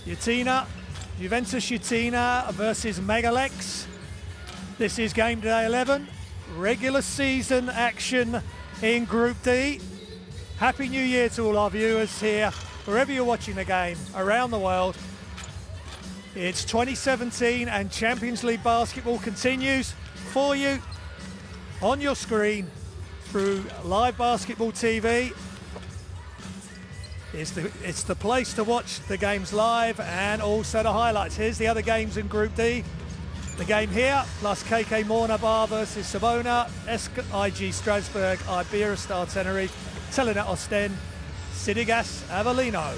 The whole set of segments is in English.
Utena, Juventus Utena versus Mega Leks. This is game day 11, regular season action in Group D. Happy New Year to all our viewers here, wherever you're watching the game around the world. It's 2017 and Champions League basketball continues for you on your screen through Live Basketball TV. It's the place to watch the games live and also the highlights. Here's the other games in Group D. The game here, plus KK Mornabar versus Sabona, IG Strasbourg, Iberostar Tenerife, Telenet Ostend, Sidigas Avellino.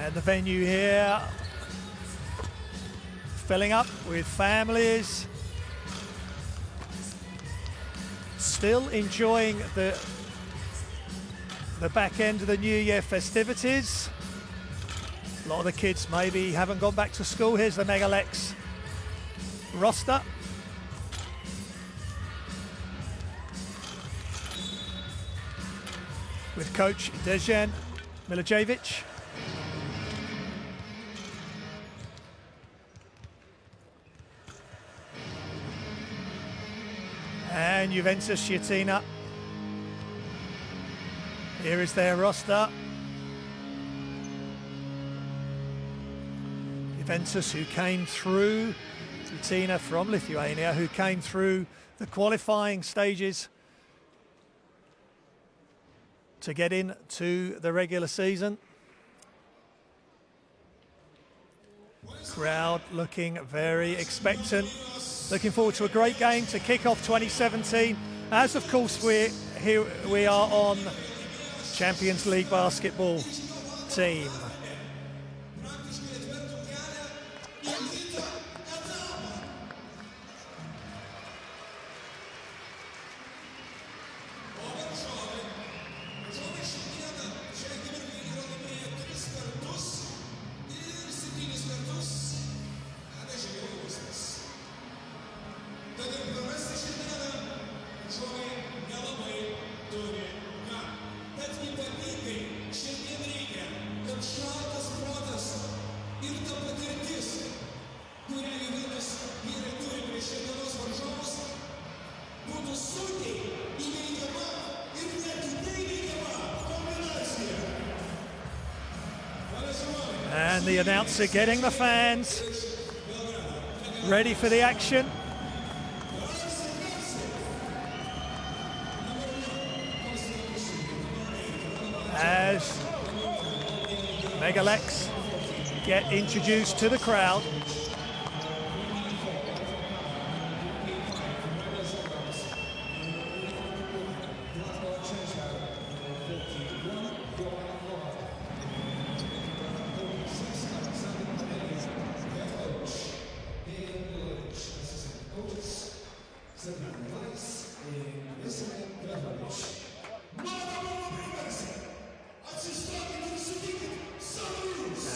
And the venue here filling up with families, still enjoying the back end of the New Year festivities. A lot of the kids maybe haven't gone back to school. Here's the Mega Leks roster. With coach Dejan Milicevic. And Juventus Utena. Here is their roster. Juventus, who came through, Utena from Lithuania, who came through the qualifying stages to get into the regular season. Crowd looking very expectant. Looking forward to a great game to kick off 2017. As of course we are on Champions League basketball team. And the announcer getting the fans ready for the action. As Mega Leks get introduced to the crowd.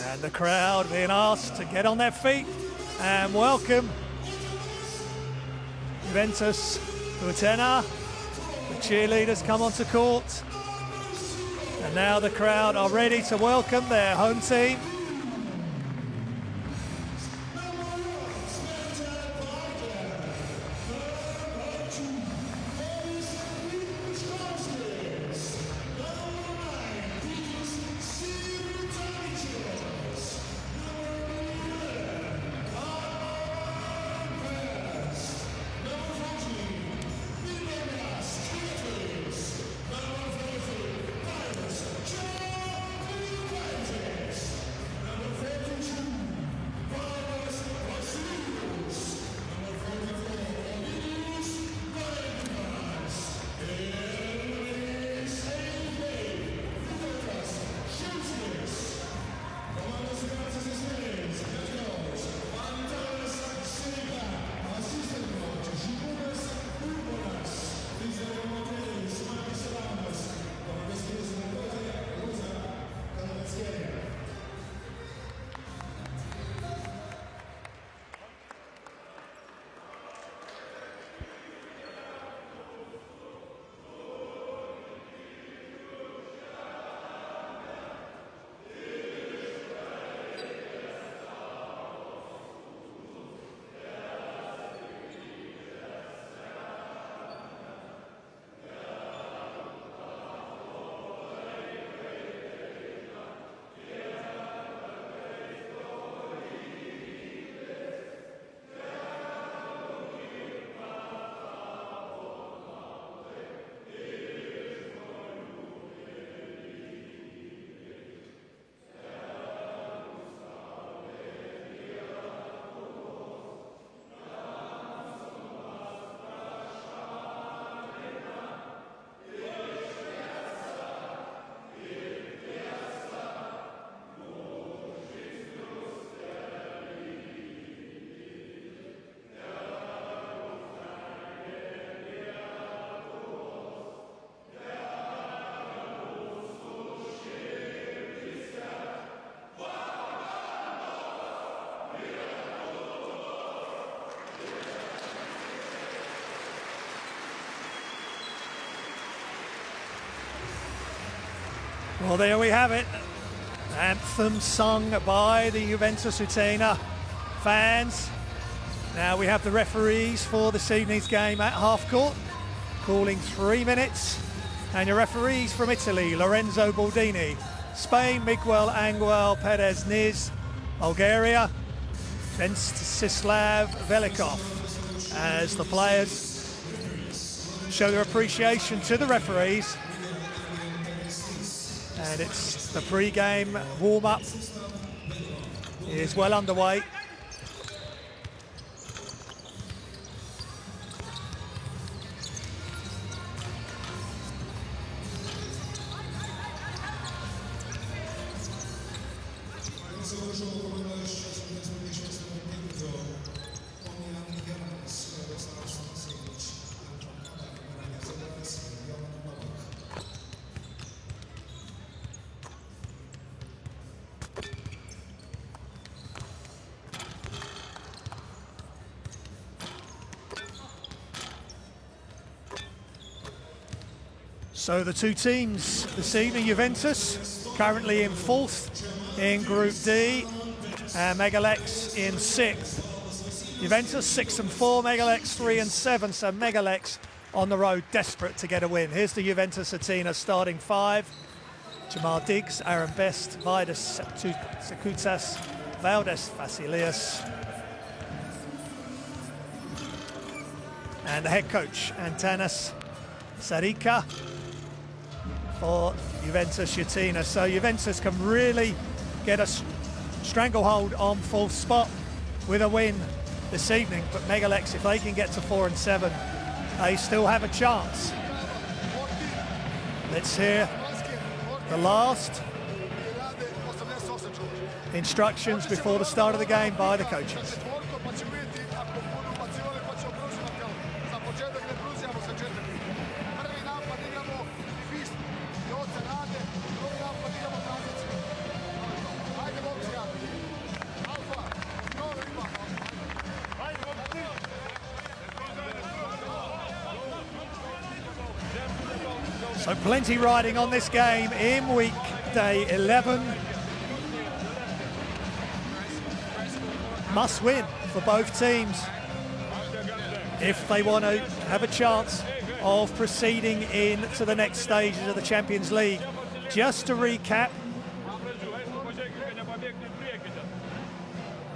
And the crowd being asked to get on their feet and welcome Juventus Utena. The cheerleaders come onto court. And now the crowd are ready to welcome their home team. Well, there we have it. Anthem sung by the Juventus Utena fans. Now we have the referees for this evening's game at half court, calling 3 minutes. And your referees from Italy, Lorenzo Baldini. Spain, Miguel Angel Perez Niz. Bulgaria, Venstislav Velikov. As the players show their appreciation to the referees. And it's the pre-game warm-up is well underway. So the two teams this evening, Juventus currently in 4th in Group D, and Mega Leks in 6th. Juventus 6 and 4, Mega Leks 3 and 7, so Mega Leks on the road, desperate to get a win. Here's the Juventus Utena starting 5. Jamal Diggs, Aaron Best, Vidas Sakutas, Valdes Vasilius. And the head coach, Antanas Sarika, for Juventus Utena. So Juventus can really get a stranglehold on 4th spot with a win this evening, but Mega Leks, if they can get to 4 and 7, they still have a chance. Let's hear the last instructions before the start of the game by the coaches. So plenty riding on this game in weekday 11. Must win for both teams if they want to have a chance of proceeding into the next stages of the Champions League. Just to recap,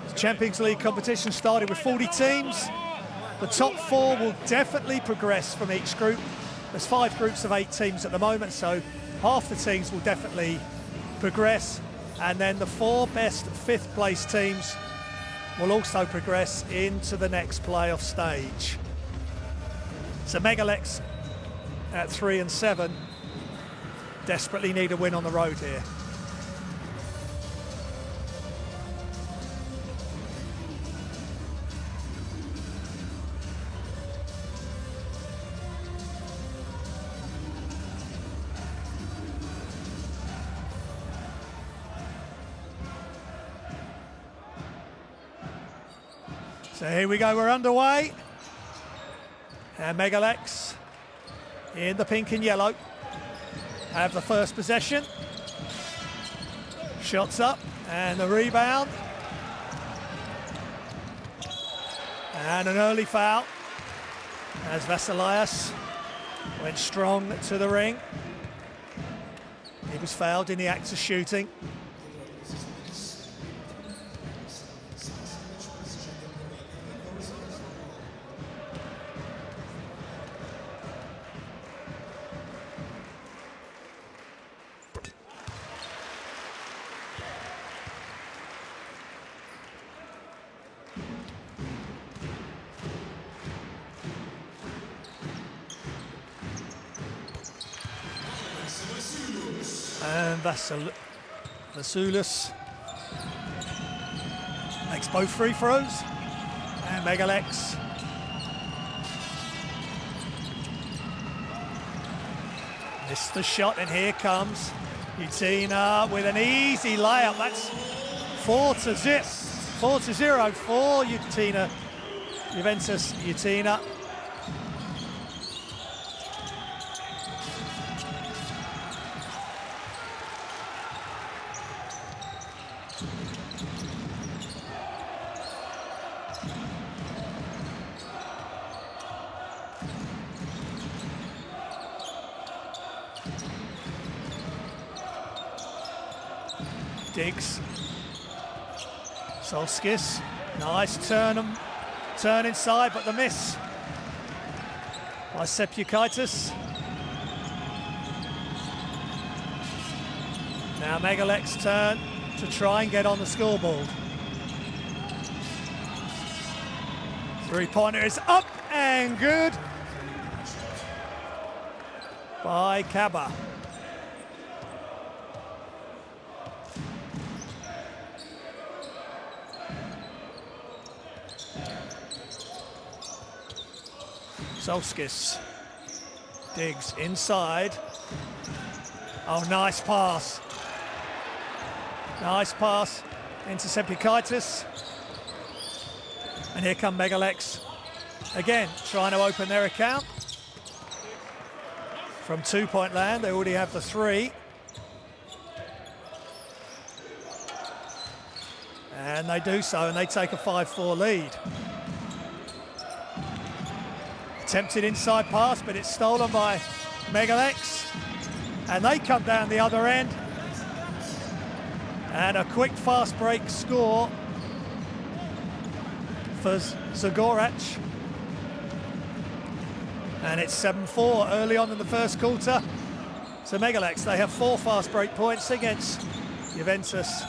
the Champions League competition started with 40 teams. The top 4 will definitely progress from each group. There's 5 groups of 8 teams at the moment, so half the teams will definitely progress. And then the 4 best 5th place teams will also progress into the next playoff stage. So Mega Leks at 3 and 7 desperately need a win on the road here. So here we go, we're underway. And Mega Leks in the pink and yellow have the first possession. Shots up and the rebound. And an early foul as Vasilius went strong to the ring. He was fouled in the act of shooting. And Vasilius makes both free throws. And Mega Leks missed the shot, and here comes Utena with an easy layup. That's 4-0 for Utena, Juventus Utena. Diggs. Solskis. Nice turn inside, but the miss by Sepukaitis. Now Mega Leks turn to try and get on the scoreboard. Three-pointer is up and good by Kaba. Solskis. Diggs inside. Oh, nice pass. Nice pass into Sepukaitis. And here come Mega Leks. Again, trying to open their account. From 2-point land, they already have the 3. And they do so, and they take a 5-4 lead. Attempted inside pass, but it's stolen by Mega Leks. And they come down the other end. And a quick fast break score for Zagorac. And it's 7-4 early on in the first quarter. So Mega Leks, they have 4 fast break points against Juventus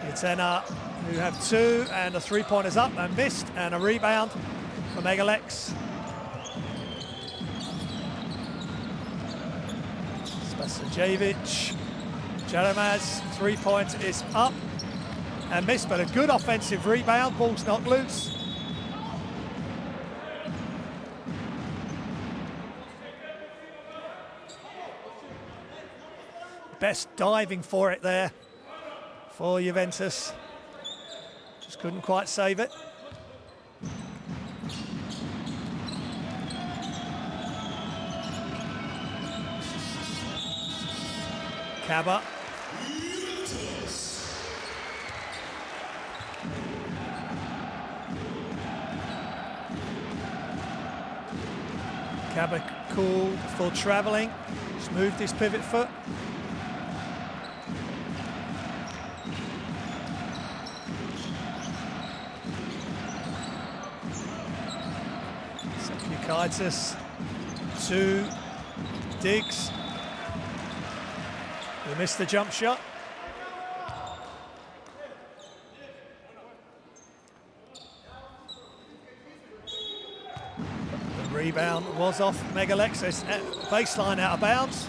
Utena, who have 2, and a 3-pointer's up and missed, and a rebound for Mega Leks. Spasajevic. Jaramaz, 3-point is up and missed, but a good offensive rebound. Ball's not loose. Best diving for it there for Juventus. Just couldn't quite save it. Kaba. Kaba called for travelling. Just moved his pivot foot. Sepukaitis to Diggs. He missed the jump shot. The rebound was off Mega Leks. It's baseline out of bounds.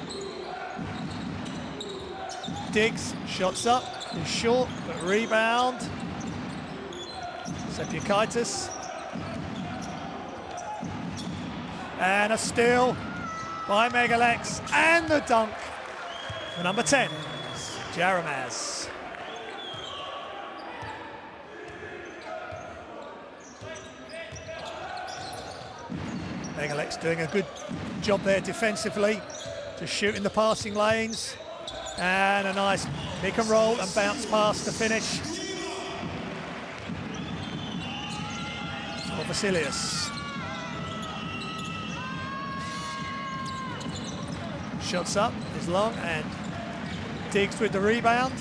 Diggs, shots up, is short, but rebound. Sepukaitis. And a steal by Mega Leks, and the dunk. Number 10, Jaramaz. Mega Leks doing a good job there defensively, just shooting the passing lanes, and a nice pick and roll and bounce pass to finish for Vasilius. Shots up is long, and Diggs with the rebound.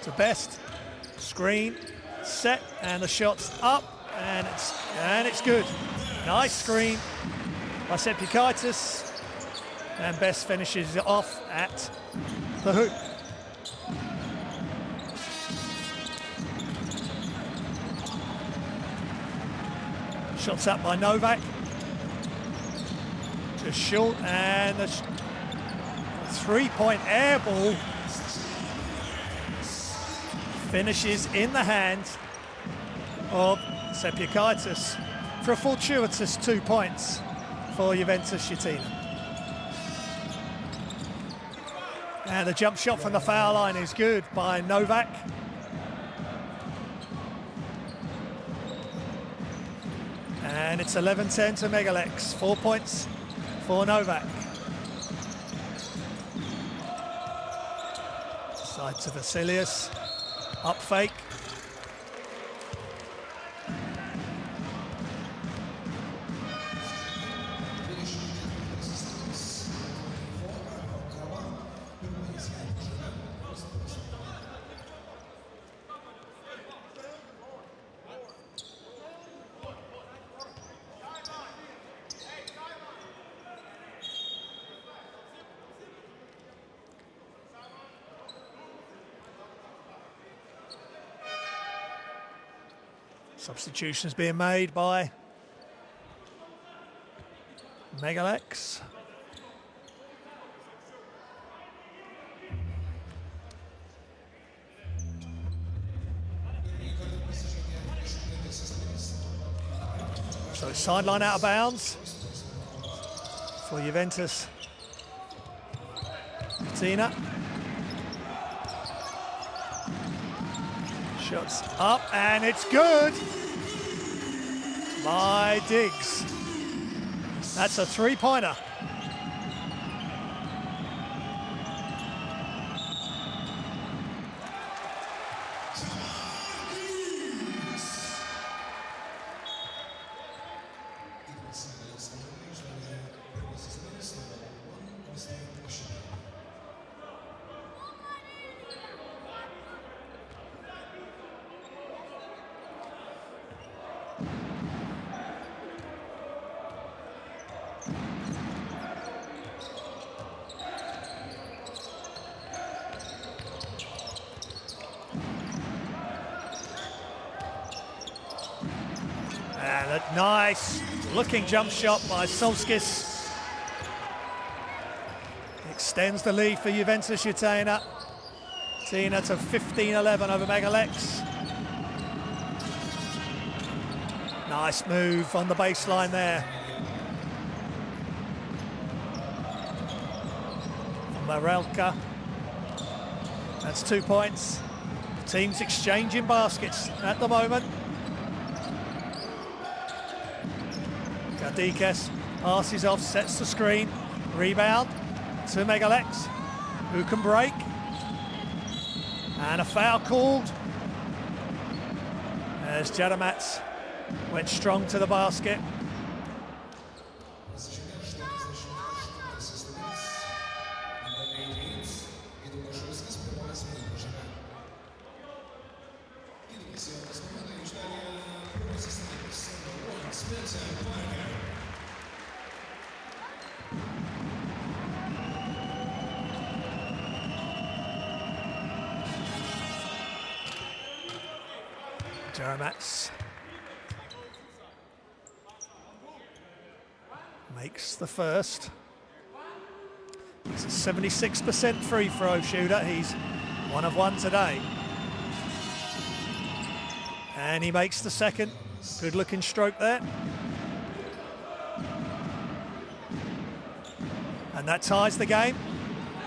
To Best, screen, set, and the shot's up, and it's good. Nice screen by Sepukaitis, and Best finishes it off at the hoop. Shots up by Novak. Just short, and the 3-point air ball finishes in the hands of Sepukaitis for a fortuitous 2 points for Juventus Utena. And the jump shot from the foul line is good by Novak. And it's 11-10 to Mega Leks, 4 points for Novak. Side to Vasilius. Up fake. Substitutions being made by Mega Leks. So sideline out of bounds for Juventus Utena. Shots up and it's good by Diggs. That's a three-pointer. And a nice looking jump shot by Solskis. Extends the lead for Juventus Utena. Utena to 15-11 over Mega Leks. Nice move on the baseline there. Marelka. That's 2 points. The teams exchanging baskets at the moment. Gadikes passes off, sets the screen. Rebound to Mega Leks, who can break. And a foul called as Jadamats went strong to the basket. Jadamats makes the first. He's a 76% free throw shooter. He's 1 of 1 today. And he makes the second. Good looking stroke there. And that ties the game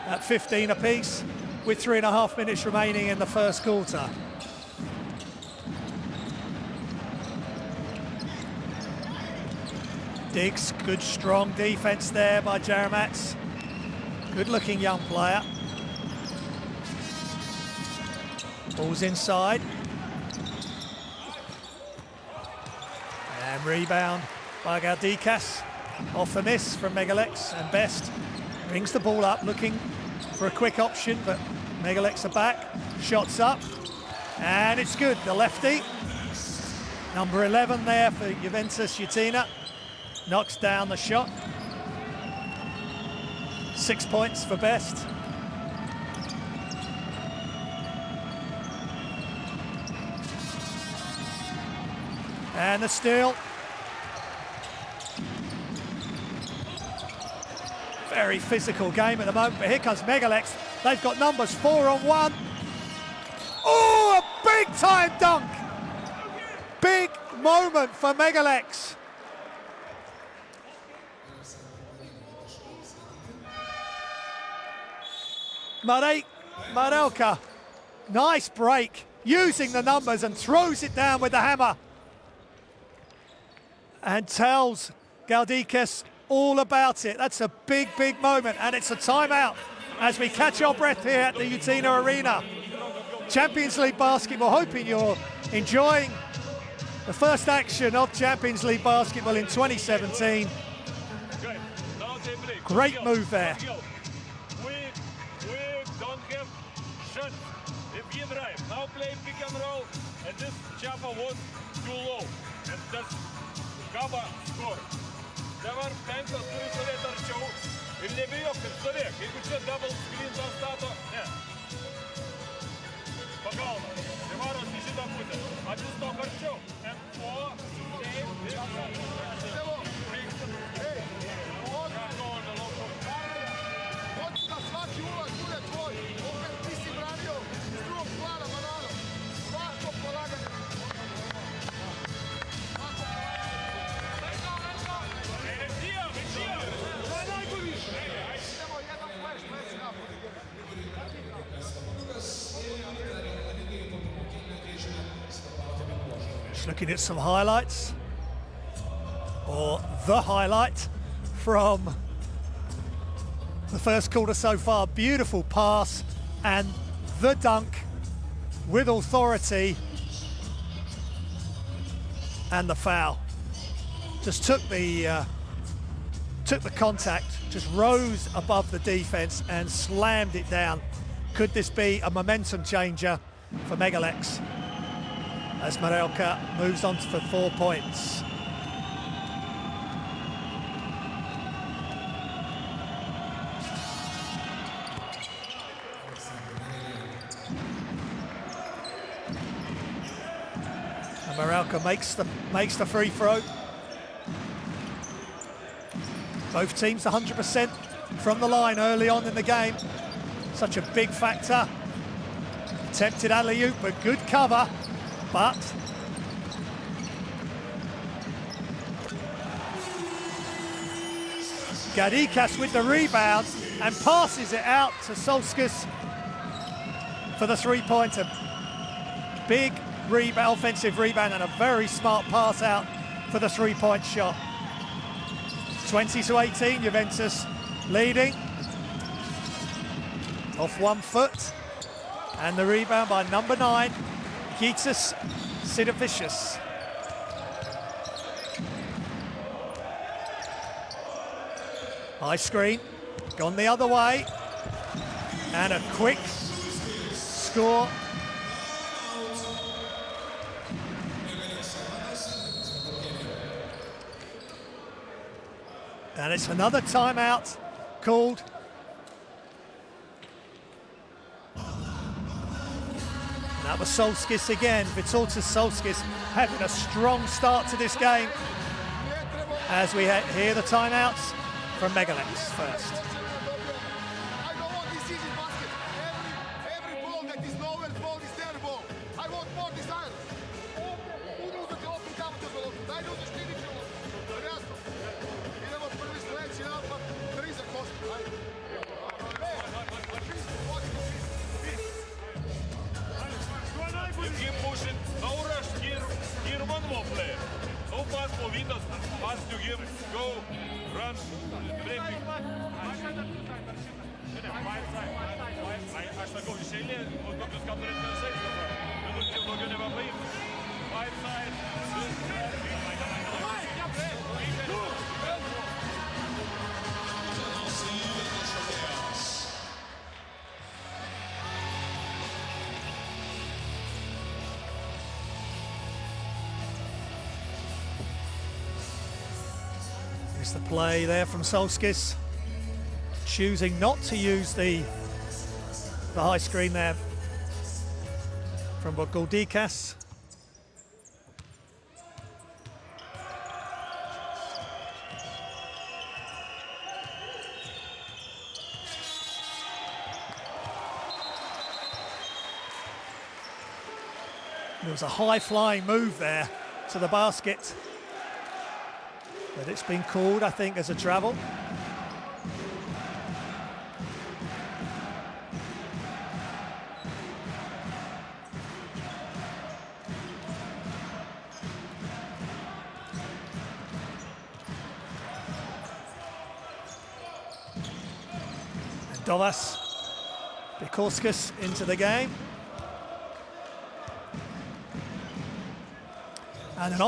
at 15 apiece with 3.5 minutes remaining in the first quarter. Diggs, good strong defense there by Jadamats. Good looking young player. Ball's inside. And rebound by Gadikes. Off the miss from Mega Leks, and Best brings the ball up looking for a quick option, but Mega Leks are back. Shots up and it's good. The lefty, number 11 there for Juventus Utena, knocks down the shot. 6 points for Best. And the steal. Very physical game at the moment, but here comes Mega Leks. They've got numbers 4 on 1. Oh, a big time dunk. Big moment for Mega Leks. Marelka, nice break, using the numbers and throws it down with the hammer. And tells Gadikes all about it. That's a big, big moment, and it's a timeout as we catch our breath here at the Utena Arena. Champions League basketball, hoping you're enjoying the first action of Champions League basketball in 2017. Great move there. We don't have shots if we drive. Now play pick and roll, and this jumper was too low. And that's Gaba score. Dabar penktas turi stovėti arčiau ir nebijok, kad stovėk. Jeigu čia double screen pastato, ne. Pagalba. Tai varos į šitą pusę. Atsistok arčiau. And four, Svaki ulaz bude tvoj, opet ti si branio iz drugog plana, banano. Svako polaganje. Idemo jedan flash, pleći napad. Just looking at some highlights, or the highlight from the first quarter so far. Beautiful pass and the dunk with authority, and the foul. Just took the contact, just rose above the defense and slammed it down. Could this be a momentum changer for Mega Leks as Marelka moves on for 4 points? And Marelka makes the free throw. Both teams 100% from the line early on in the game. Such a big factor. Attempted alley-oop, but good cover. But Gadikas with the rebound and passes it out to Solskis for the three-pointer. Big rebound, offensive rebound, and a very smart pass out for the three-point shot. 20-18, Juventus leading. Off 1 foot. And the rebound by number 9, Gitas Sidovicius. High screen, gone the other way. And a quick score. And it's another timeout called. And that was Solskis again. Vitautas Solskis having a strong start to this game. As we hear the timeouts from Mega Leks first. I don't want this easy basket. Every ball that is Novel's ball is their ball. I want more desire. Budu uzeti opet tamo te loptu. Daj ljudi štiti ću loptu. Jasno. Idemo prvi sledeći napad. Kriza kosti. Ajde. If you push it, no rush, here one more player. No pass for Vitas, pass to him, go, run, break. Aš sakau, iš eilės, kokius 46 dabar. Minutės daugiau nebepaimti. 5 side. Here's the play there from Solskis, choosing not to use the high screen there from Gadikas. There was a high-flying move there to the basket, but it's been called, I think, as a travel. And Dovas Korskas into the game. And an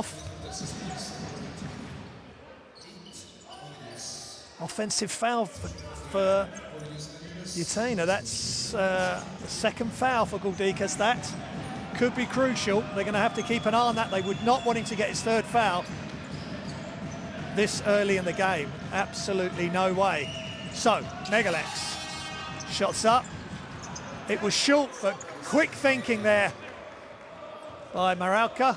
offensive foul for Utena. That's the second foul for Guldikas. That could be crucial. They're going to have to keep an eye on that. They would not want him to get his third foul this early in the game. Absolutely no way. So, Mega Leks, shots up. It was short, but quick thinking there by Maralka.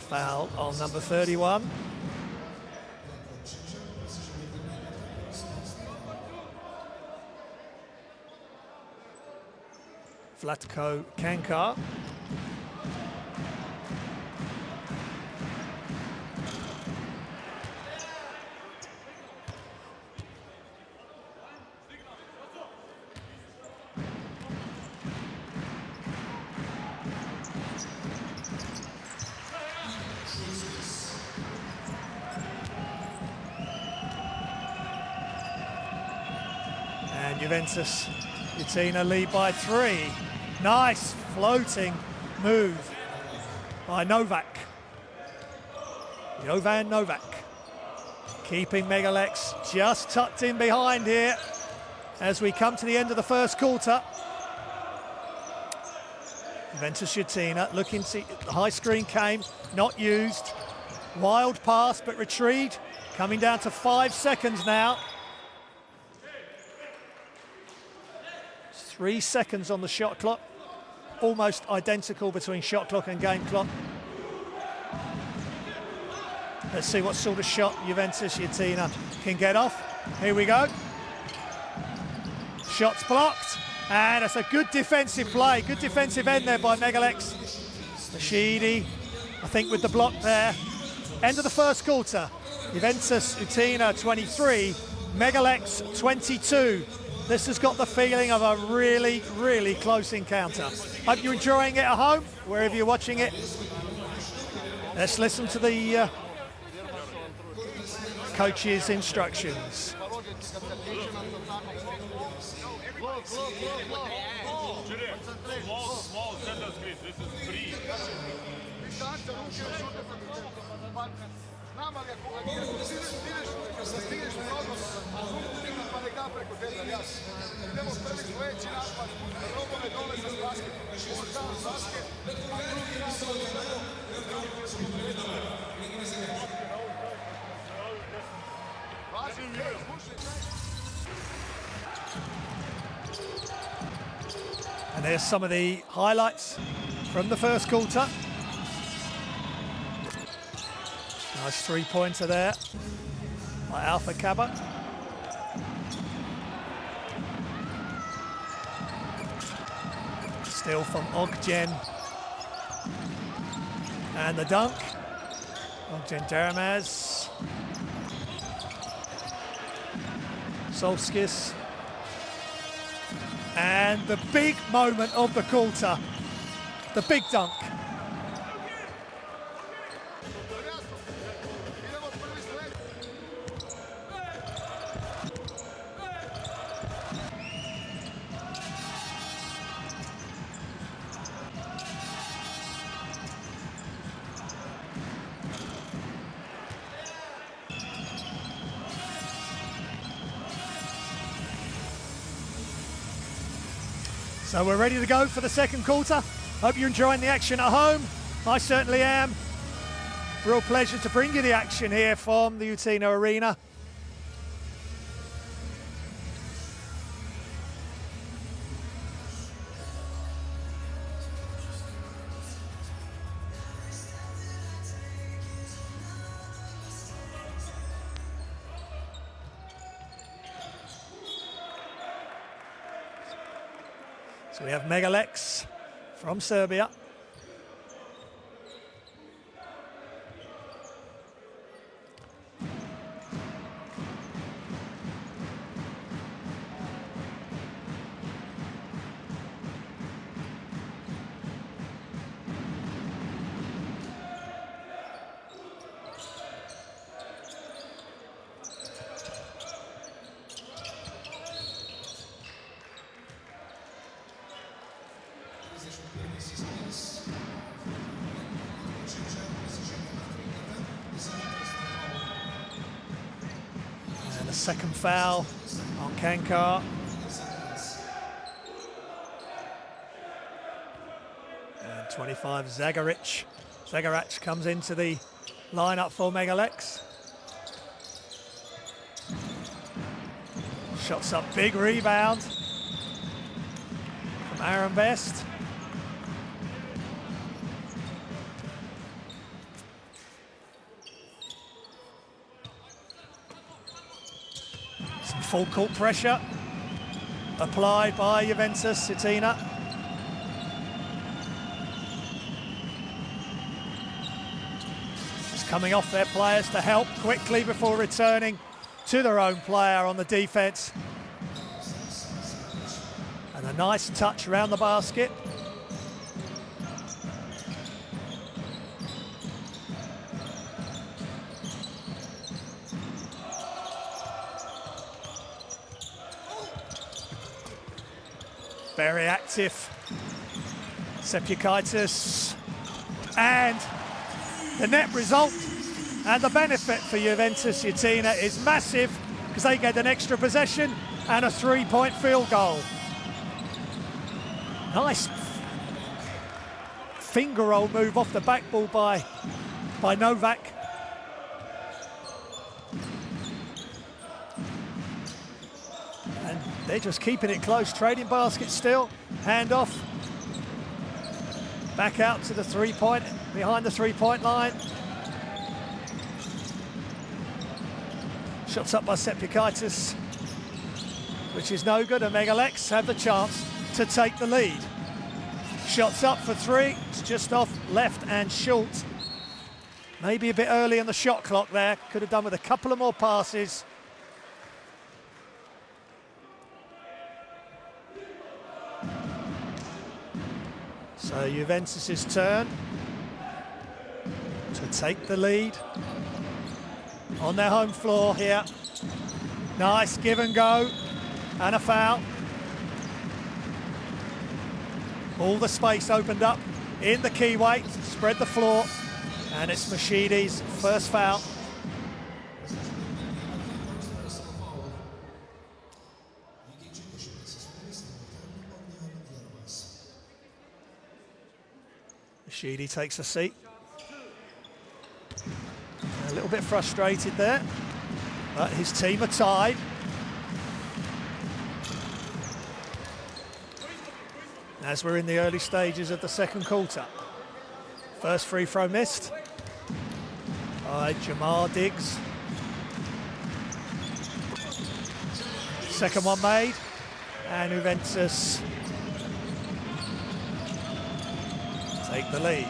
Foul on number 31. Vlatko Kankar. And Juventus Utena lead by 3. Nice floating move by Novak. Jovan Novak. Keeping Mega Leks just tucked in behind here as we come to the end of the first quarter. Juventus Utena looking to, the high screen came, not used. Wild pass but retrieved. Coming down to 5 seconds now. 3 seconds on the shot clock. Almost identical between shot clock and game clock. Let's see what sort of shot Juventus Utena can get off. Here we go. Shots blocked. And it's a good defensive play. Good defensive end there by Mega Leks. Rashidi, I think, with the block there. End of the first quarter. Juventus Utena 23, Mega Leks 22. This has got the feeling of a really, really close encounter. Hope you're enjoying it at home, wherever you're watching it. Let's listen to the coach's instructions. Small center space. This is free. And there's some of the highlights from the first quarter. Nice three-pointer there by Alpha Kaba. Still from Ogjen. And the dunk. Ogjen Deramaz. Solskis. And the big moment of the quarter. The big dunk. So we're ready to go for the second quarter. Hope you're enjoying the action at home. I certainly am. Real pleasure to bring you the action here from the Utena Arena. So we have Mega Leks from Serbia. a second foul on Kankar. And 25, Zagaric. Zagaric comes into the lineup for Mega Leks. Shots up, big rebound from Aaron Best. Some full court pressure applied by Juventus Utena. Just coming off their players to help quickly before returning to their own player on the defense. And a nice touch around the basket. Very active, Sepukaitis, and the net result and the benefit for Juventus Utena is massive because they get an extra possession and a 3-point field goal. Nice finger roll move off the backboard by Novak. And they're just keeping it close, trading baskets still, hand off. Back out to the 3-point, behind the 3-point line. Shots up by Sepukaitis, which is no good, and Mega Leks have the chance to take the lead. Shots up for 3, it's just off left and short. Maybe a bit early on the shot clock there, could have done with a couple of more passes. So Juventus' turn to take the lead on their home floor here. Nice give and go and a foul. All the space opened up in the keyway, spread the floor, and it's Mashidi's first foul. Mashidi takes a seat. A little bit frustrated there, but his team are tied. As we're in the early stages of the second quarter. First free throw missed by Jamal Diggs. Second one made, and Juventus take the lead.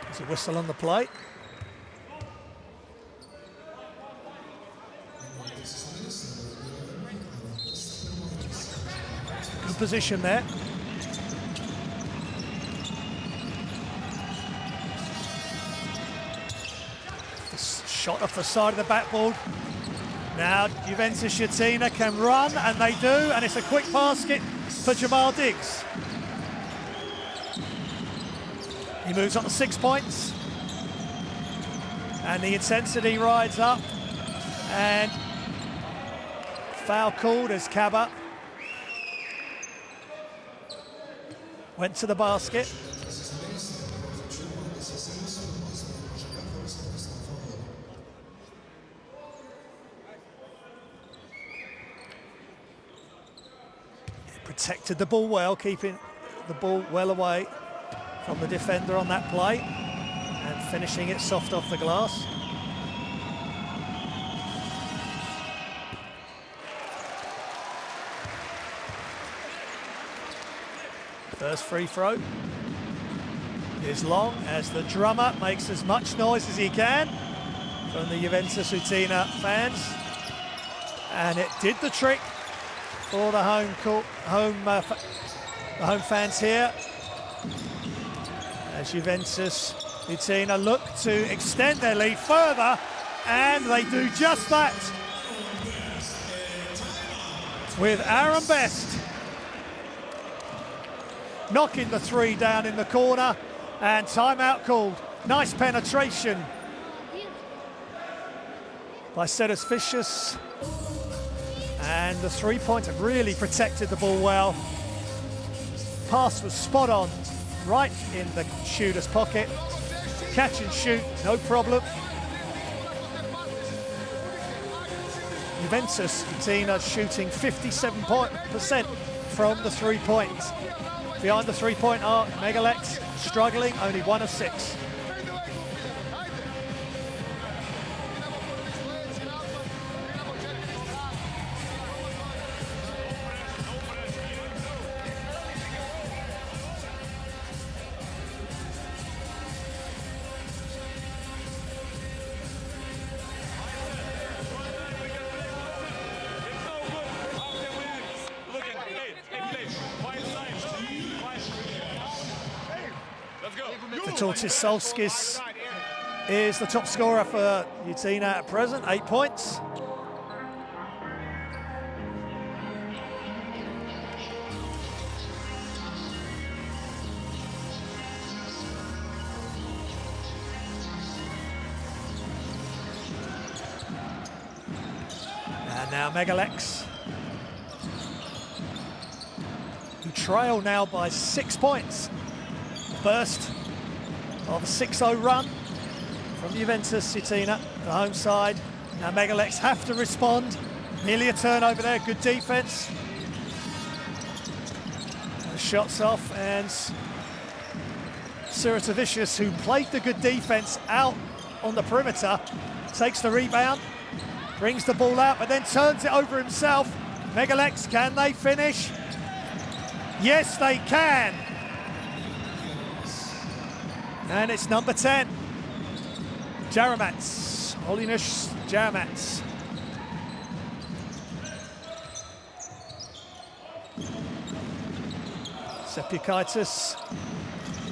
There's a whistle on the play. Good position there. The shot off the side of the backboard. Now Juventus Utena can run, and they do, and it's a quick basket for Jamal Diggs. He moves on to 6 points, and the intensity rides up, and foul called as Kaba went to the basket. Protected the ball well, keeping the ball well away from the defender on that play, and finishing it soft off the glass. First free throw is long as the drummer makes as much noise as he can from the Juventus Utena fans, and it did the trick for the home fans here, as Juventus Utena look to extend their lead further, and they do just that with Aaron Best knocking the 3 down in the corner And timeout called. Nice penetration by Cetus Vicious. And the three-pointer really protected the ball well. Pass was spot on, right in the shooter's pocket. Catch and shoot, no problem. Juventus Utena shooting 57% from the 3 points. Behind the 3-point arc, Mega Leks struggling, only 1 of 6. Tortis Solskis is the top scorer for Utena at present, 8 points. And now Mega Leks, who trail now by 6 points. Burst of a 6-0 run from Juventus Utena, the home side. Now Mega Leks have to respond. Nearly a turnover there, good defence. The shots off, and Cetus, who played the good defence out on the perimeter, takes the rebound, brings the ball out, but then turns it over himself. Mega Leks, can they finish? Yes, they can. And it's number 10, Jaramats, Holinus Jaramats. Sepikaitis,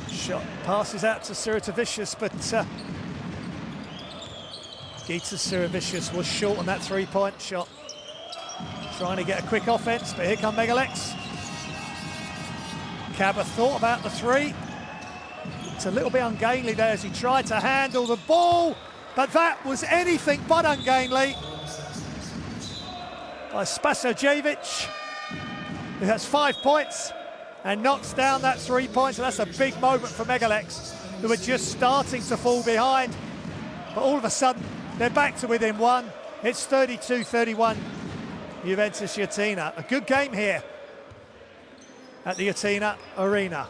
shot passes out to Cetus, but Cetus was short on that 3-point shot. Trying to get a quick offense, but here come Mega Leks. Cabba thought about the 3. It's a little bit ungainly there as he tried to handle the ball, but that was anything but ungainly by Spasojevic, who has 5 points and knocks down that 3 points. And that's a big moment for Mega Leks, who are just starting to fall behind. But all of a sudden, they're back to within 1. It's 32-31, Juventus Utena. A good game here at the Utena Arena.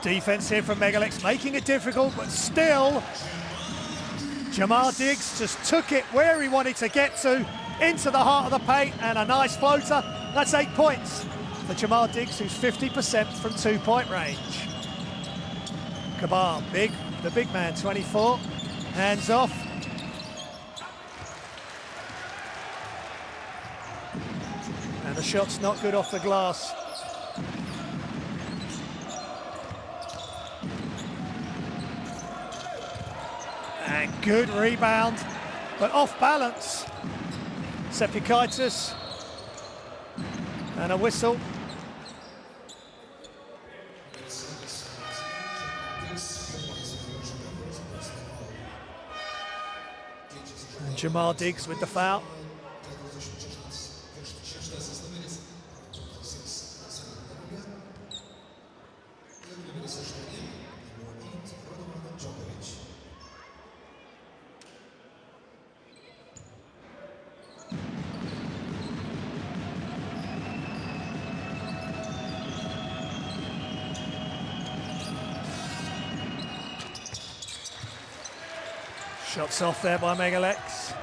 Defense here from Mega Leks, making it difficult, but still Jamar Diggs just took it where he wanted to get to, into the heart of the paint, and a nice floater. That's 8 points for Jamar Diggs, who's 50% from 2-point range. Kabar, the big man, 24, hands off. And the shot's not good off the glass. And good rebound, but off balance. Sepikaitis, and a whistle. And Jamar Diggs with the foul. Shots off there by Mega Leks.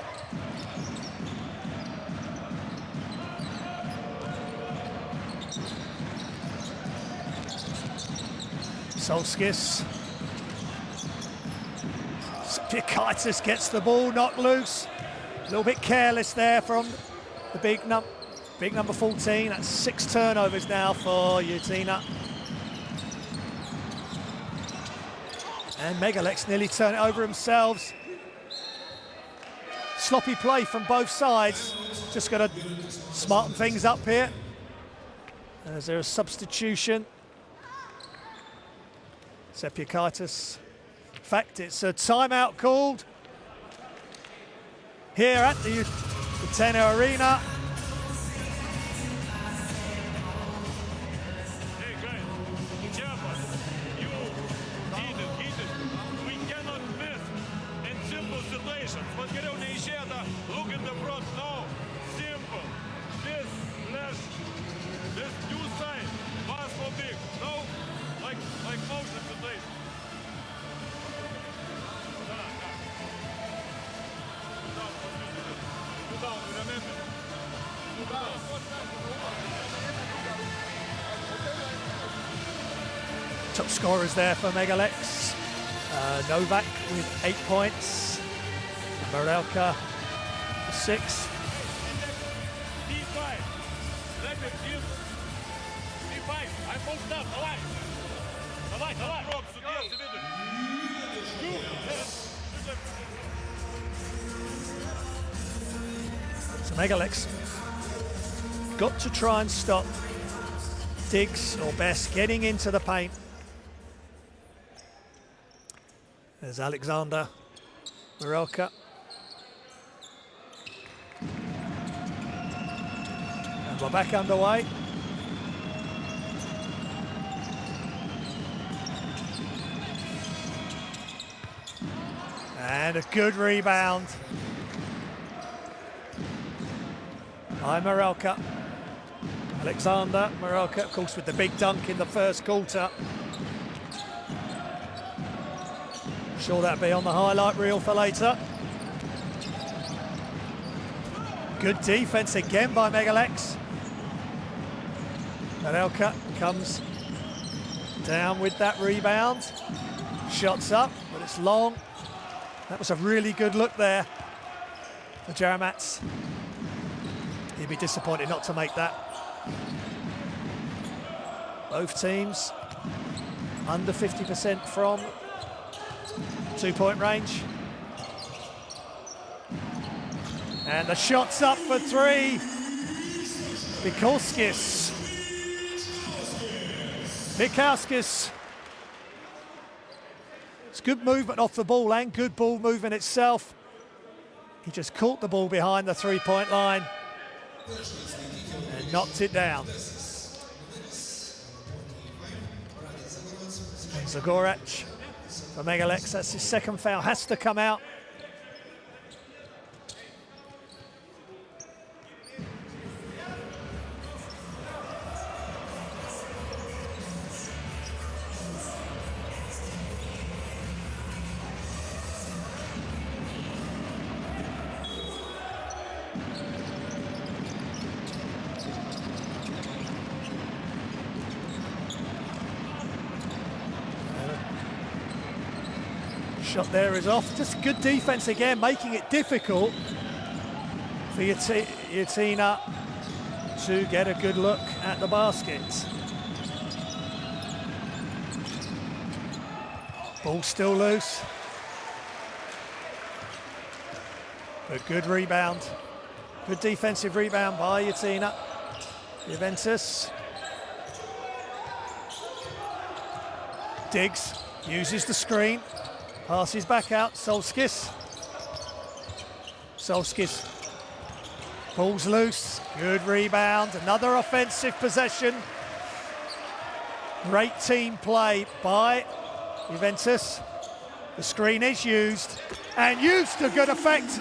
Solskis. Spikaitis gets the ball knocked loose. little bit careless there from the big number 14. That's 6 turnovers now for Utena. And Mega Leks nearly turn it over themselves. Sloppy play from both sides. Just got to smarten things up here. Is there a substitution? Sepiakaitis. In fact, it's a timeout called here at the Utena Arena. Hey guys, Java, you hit it. We cannot miss in simple situations. But geriau neišėta. Look at the front now. Simple. This new side. Pass for big. No, like motion today. Top scorers there for Mega Leks. Novak with 8 points. Morelka 6. D5. Let me give. D5. I moved up. Давай. Drop, судья, So Mega Leks got to try and stop Diggs or Best getting into the paint. There's Alexander Morelka. And we're back underway. And a good rebound by Morelka. Alexander Morelka, of course, with the big dunk in the first quarter. Sure that'll be on the highlight reel for later. Good defense again by Mega Leks. Morelka comes down with that rebound. Shots up, but it's long. That was a really good look there for Jaramats. He'd be disappointed not to make that. Both teams under 50% from 2-point range. And the shot's up for 3. Pikauskis. It's good movement off the ball and good ball movement itself. He just caught the ball behind the 3-point line and knocked it down. And Zagorac for Mega Leks, that's his second foul, has to come out. Shot there is off. Just good defense again, making it difficult for Utena to get a good look at the basket. Ball still loose. But good rebound. Good defensive rebound by Utena. Juventus. Diggs uses the screen. Passes back out, Solskis. Pulls loose, good rebound, another offensive possession. Great team play by Juventus. The screen is used, and used to good effect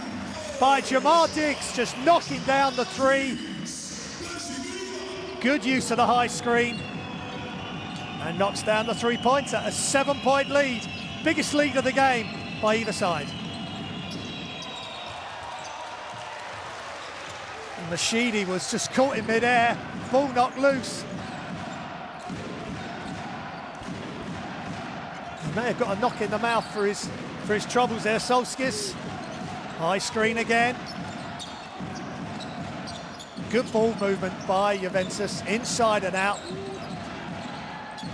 by Jamar Diggs, just knocking down the 3. Good use of the high screen, and knocks down the 3-pointer, a 7-point lead. Biggest lead of the game by either side. And Mashidi was just caught in mid-air, ball knocked loose. He may have got a knock in the mouth for his troubles there. Solskis, high screen again. good ball movement by Juventus, inside and out.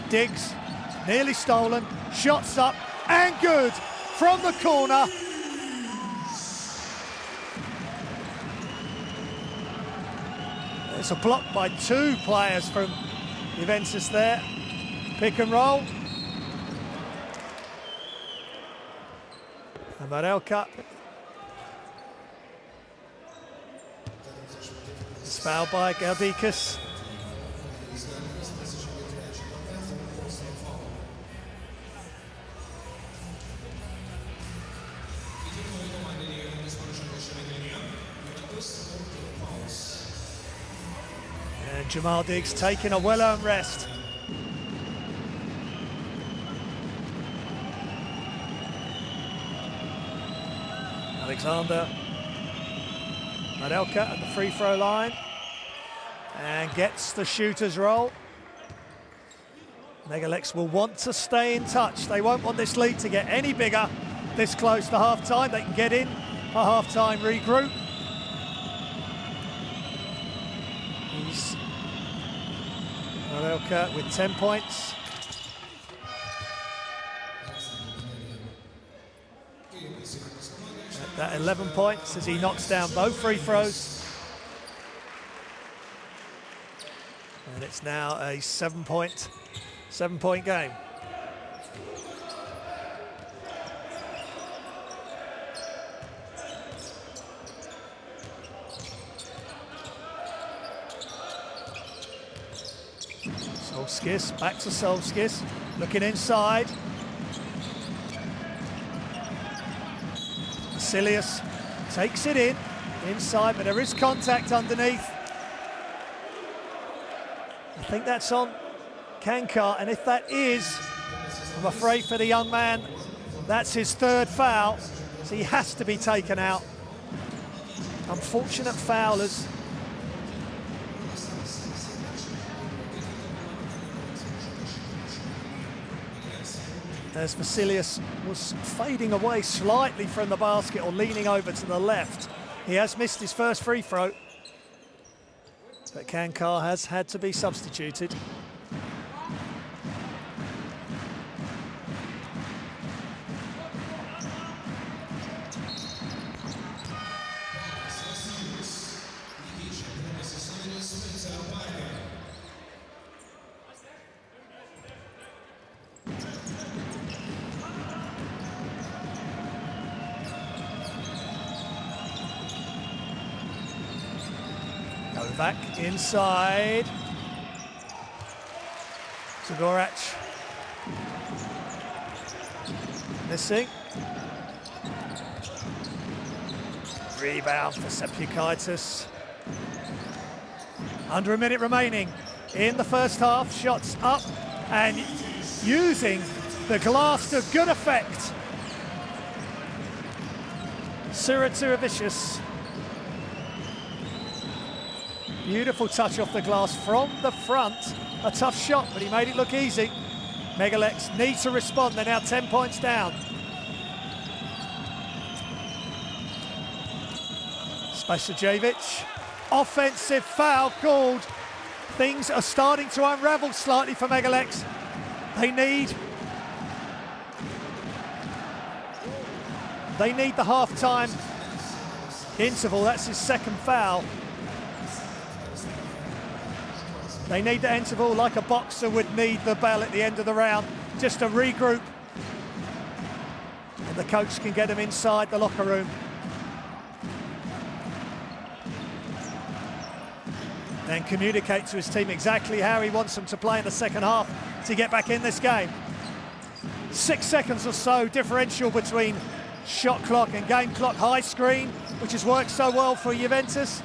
Diggs, nearly stolen, shots up, and good from the corner. It's a block by two players from Juventus there. Pick and roll. And Marelka. It's fouled by Galdikas. And Jamal Diggs taking a well-earned rest. Alexander Marelka at the free throw line and gets the shooter's roll. Mega Leks will want to stay in touch. They won't want this lead to get any bigger this close to half-time. They can get in for half-time regroup. He's Marelka with 10 points. At 11 points as he knocks down both free throws. And it's now a 7-point game. Solskis, back to Solskis, looking inside. Vasilius takes it in, inside, but there is contact underneath. I think that's on Kankar, and if that is, I'm afraid for the young man, that's his third foul, so he has to be taken out. Unfortunate foulers. As Vasilius was fading away slightly from the basket or leaning over to the left. He has missed his first free throw, but Kankar has had to be substituted. Back inside. Zagorac missing. Rebound for Sepukaitis. Under a minute remaining in the first half. Shots up and using the glass to good effect. Sirativicius. Beautiful touch off the glass from the front. A tough shot, but he made it look easy. Mega Leks need to respond. They're now 10 points down. Spasajevic. Offensive foul called. Things are starting to unravel slightly for Mega Leks. They need the half-time interval. That's his second foul. They need the interval like a boxer would need the bell at the end of the round, just to regroup. And the coach can get them inside the locker room. Then communicate to his team exactly how he wants them to play in the second half to get back in this game. 6 seconds or so differential between shot clock and game clock. High screen, which has worked so well for Juventus.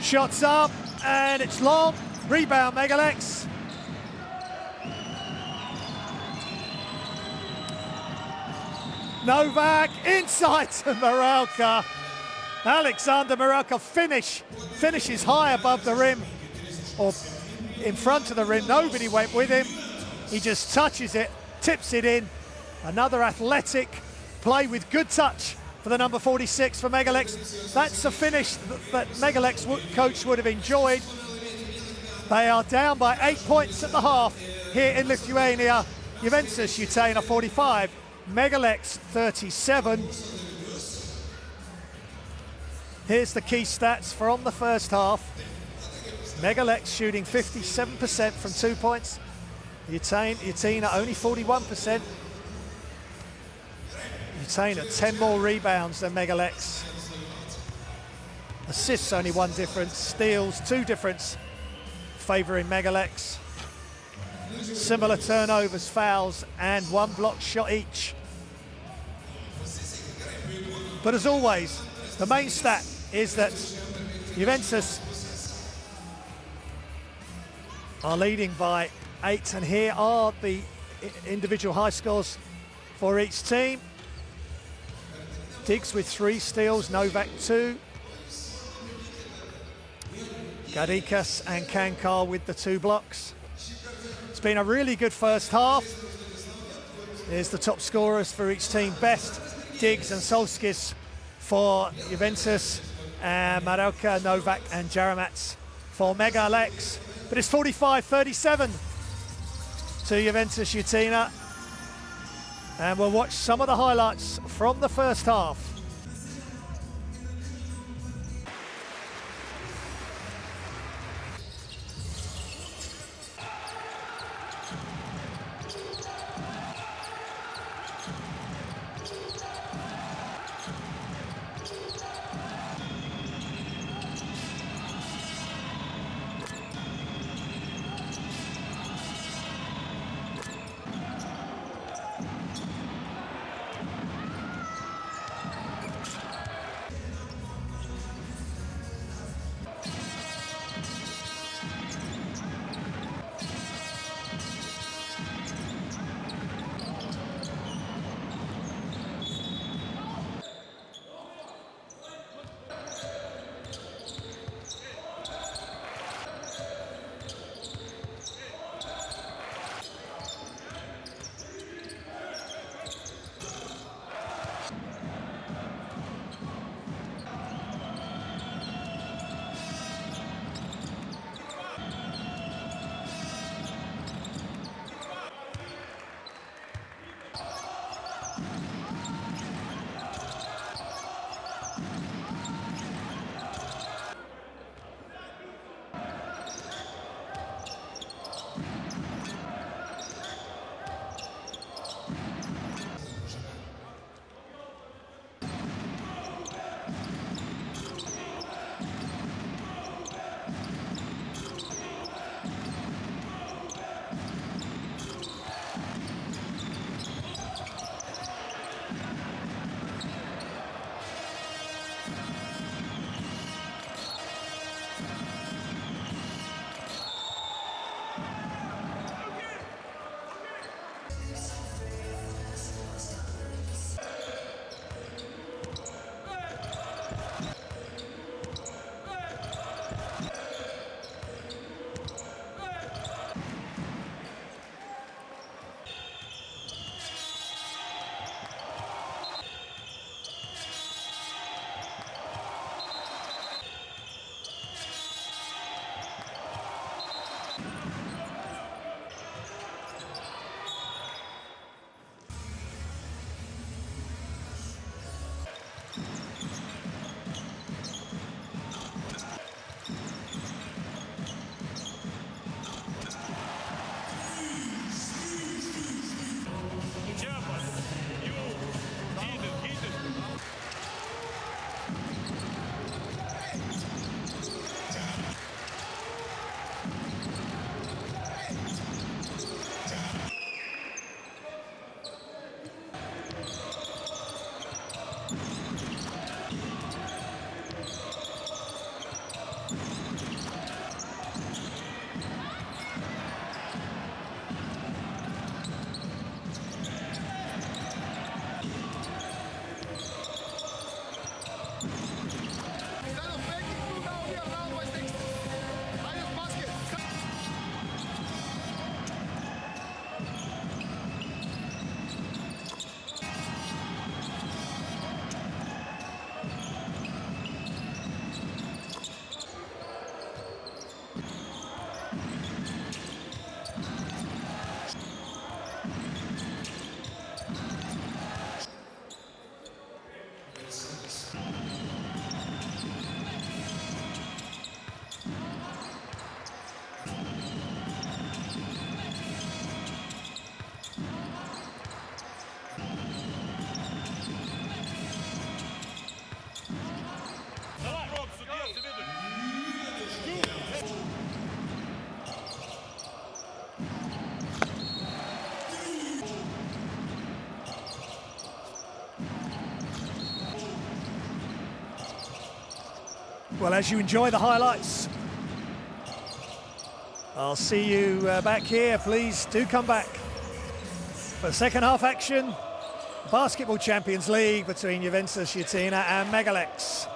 Shots up, and it's long. Rebound, Mega Leks. Novak inside to Marelka. Alexander Marelka finishes high above the rim, or in front of the rim. Nobody went with him. He just touches it, tips it in. Another athletic play with good touch for the number 46 for Mega Leks. That's a finish that Mega Leks coach would have enjoyed. They are down by 8 points at the half here in Lithuania. Juventus Utena 45, Mega Leks 37. Here's the key stats from the first half. Mega Leks shooting 57% from 2 points. Utena only 41%. Utena 10 more rebounds than Mega Leks. Assists only 1 difference. Steals 2 difference, favouring Mega Leks. Similar turnovers, fouls, and 1 block shot each. But as always, the main stat is that Juventus are leading by 8, and here are the individual high scores for each team. Diggs with 3 steals, Novak 2. Gadikas and Kankar with the 2 blocks. It's been a really good first half. Here's the top scorers for each team. Best, Diggs and Solskis for Juventus, and Marelka, Novak and Jaramats for Mega Leks. But it's 45-37 to Juventus Utena. And we'll watch some of the highlights from the first half. Well, as you enjoy the highlights, I'll see you back here. Please do come back for the second half action. Basketball Champions League between Juventus Utena and Mega Leks.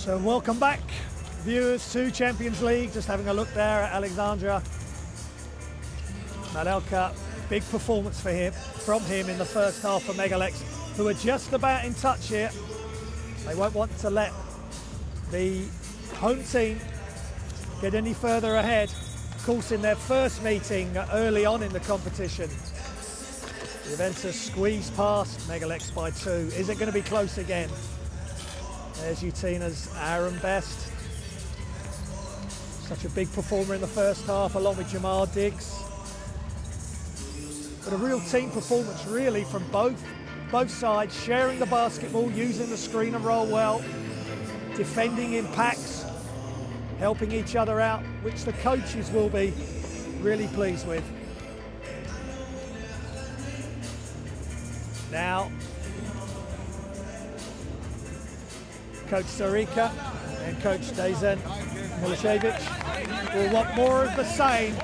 So welcome back, viewers, to Champions League. Just having a look there at Alexandra Malelka. Big performance from him in the first half for Mega Leks, who are just about in touch here. They won't want to let the home team get any further ahead. Of course, in their first meeting early on in the competition, Juventus squeezed past Mega Leks by 2. Is it going to be close again? There's Utena's Aaron Best. Such a big performer in the first half, along with Jamal Diggs. But a real team performance, really, from both sides, sharing the basketball, using the screen and roll well, defending in packs, helping each other out, which the coaches will be really pleased with. Now, Coach Sarika and Coach Dejan Milicevic will want more of the same.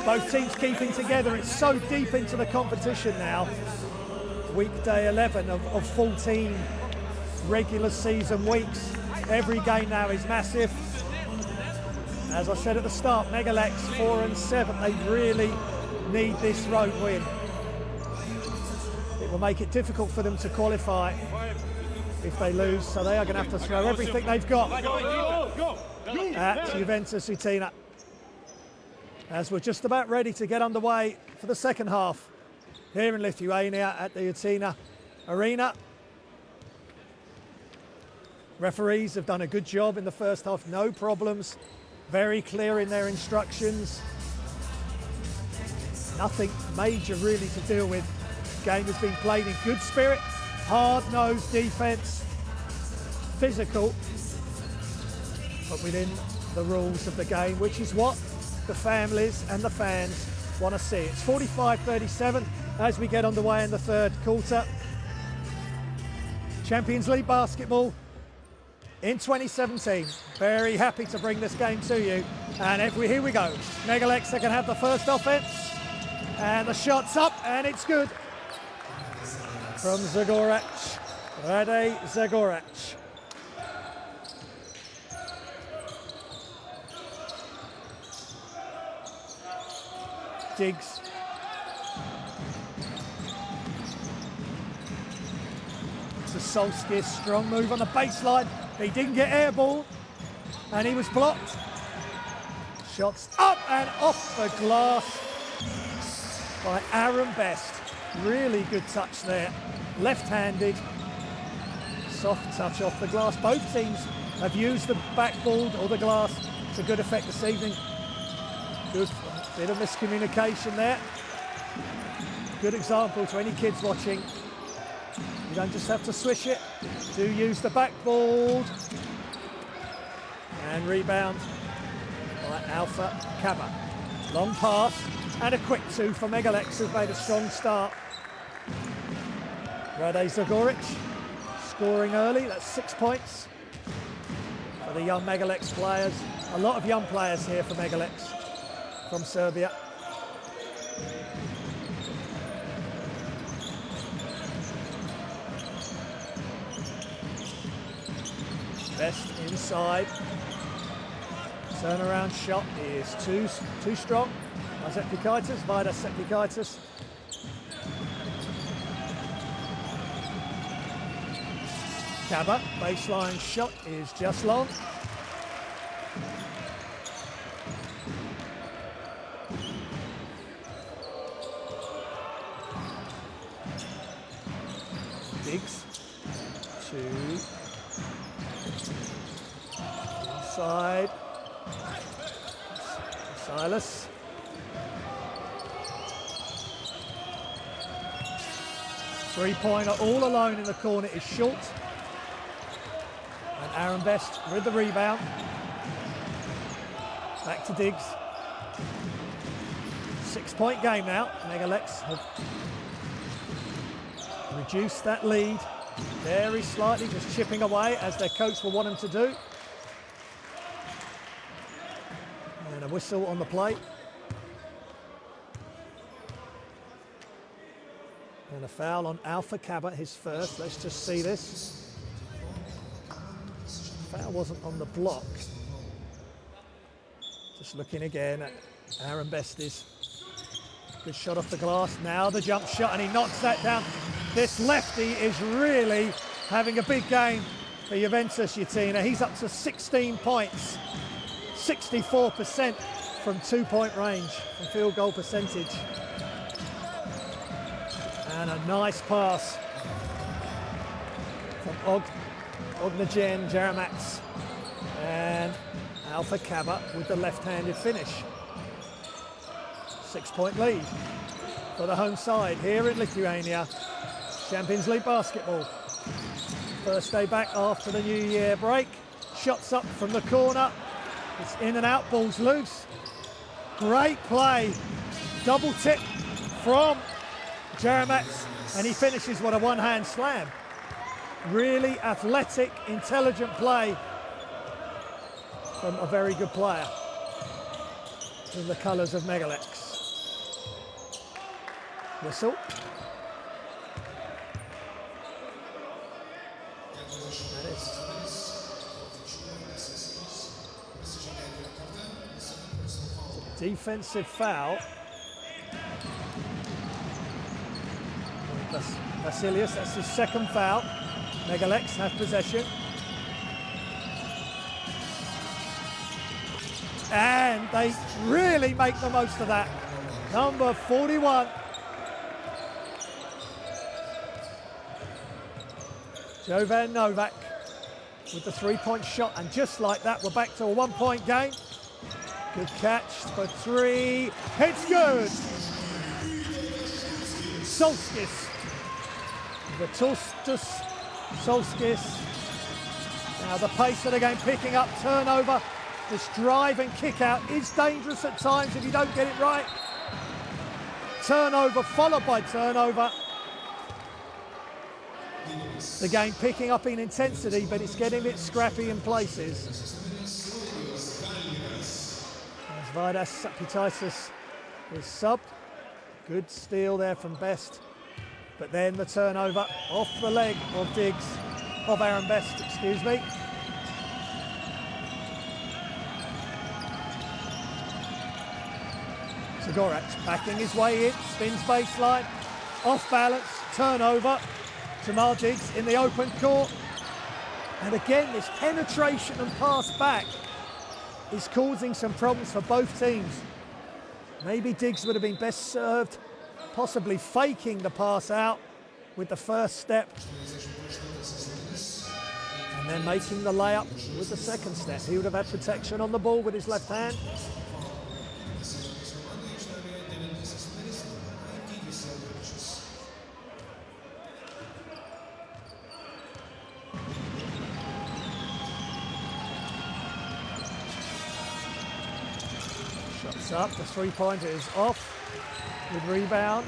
Both teams keeping together. It's so deep into the competition now. Weekday 11 of 14 regular season weeks. Every game now is massive. As I said at the start, Mega Leks 4 and 7. They really need this road win. It will make it difficult for them to qualify if they lose, so they are going to have to throw everything they've got at Juventus Utena. As we're just about ready to get underway for the second half here in Lithuania at the Utena Arena. Referees have done a good job in the first half, no problems, very clear in their instructions. Nothing major really to deal with. The game has been played in good spirit, hard-nosed defence, physical, but within the rules of the game, which is what the families and the fans want to see. It's 45-37 as we get underway in the third quarter. Champions League basketball in 2017. Very happy to bring this game to you. And here we go. Mega Leks can have the first offense. And the shot's up, and it's good. From Zagorac, Rade Zagorac. Diggs. To Solskjaer, strong move on the baseline. He didn't get air ball, and he was blocked. Shots up and off the glass by Aaron Best. Really good touch there. Left-handed, soft touch off the glass. Both teams have used the backboard or the glass to good effect this evening. Good bit of miscommunication there. Good example to any kids watching. You don't just have to swish it. Do use the backboard. And rebound by Alpha Kaba. Long pass and a quick 2 for Mega Leks, who've made a strong start. Rade Zagoric scoring early, that's 6 points for the young Mega Leks players. A lot of young players here for Mega Leks from Serbia. Best inside. Turnaround shot is too strong. Vidas Sepikaitis. Kaba, baseline shot is just long. Diggs to inside. Silas. Three-pointer all alone in the corner is short. And Aaron Best with the rebound. Back to Diggs. 6-point game now. Mega Leks have reduced that lead very slightly, just chipping away as their coach will want them to do. And a whistle on the play. And a foul on Alpha Kaba, his first. Let's just see this. Foul wasn't on the block. Just looking again at Aaron Bestis. Good shot off the glass. Now the jump shot, and he knocks that down. This lefty is really having a big game for Juventus Utena. He's up to 16 points, 64% from two-point range, from field goal percentage. And a nice pass from Ognajen Jaramats and Alpha Kaba with the left-handed finish. 6-point lead for the home side here in Lithuania. Champions League basketball. First day back after the New Year break. Shots up from the corner. It's in and out, ball's loose. Great play. Double tip from Jaramats, and he finishes with a one-hand slam. Really athletic, intelligent play from a very good player in the colours of Mega Leks. Whistle. And it's a defensive foul. Vasilius, that's his second foul. Mega Leks have possession. And they really make the most of that. Number 41. Jovan Novak with the three-point shot, and just like that, we're back to a one-point game. Good catch for three. It's good. Solskis. Vitustus Solskis. Now the pace of the game picking up, turnover. This drive and kick out is dangerous at times if you don't get it right. Turnover followed by turnover. The game picking up in intensity, but it's getting a bit scrappy in places. As Vidas Sapitaitis is subbed. Good steal there from Best. But then the turnover off the leg of Aaron Best, excuse me. Zagorac backing his way in, spins baseline, off balance, turnover. Jamal Diggs in the open court. And again, this penetration and pass back is causing some problems for both teams. Maybe Diggs would have been best served, possibly faking the pass out with the first step. And then making the layup with the second step. He would have had protection on the ball with his left hand. Shots up, the three-pointer is off. Good rebound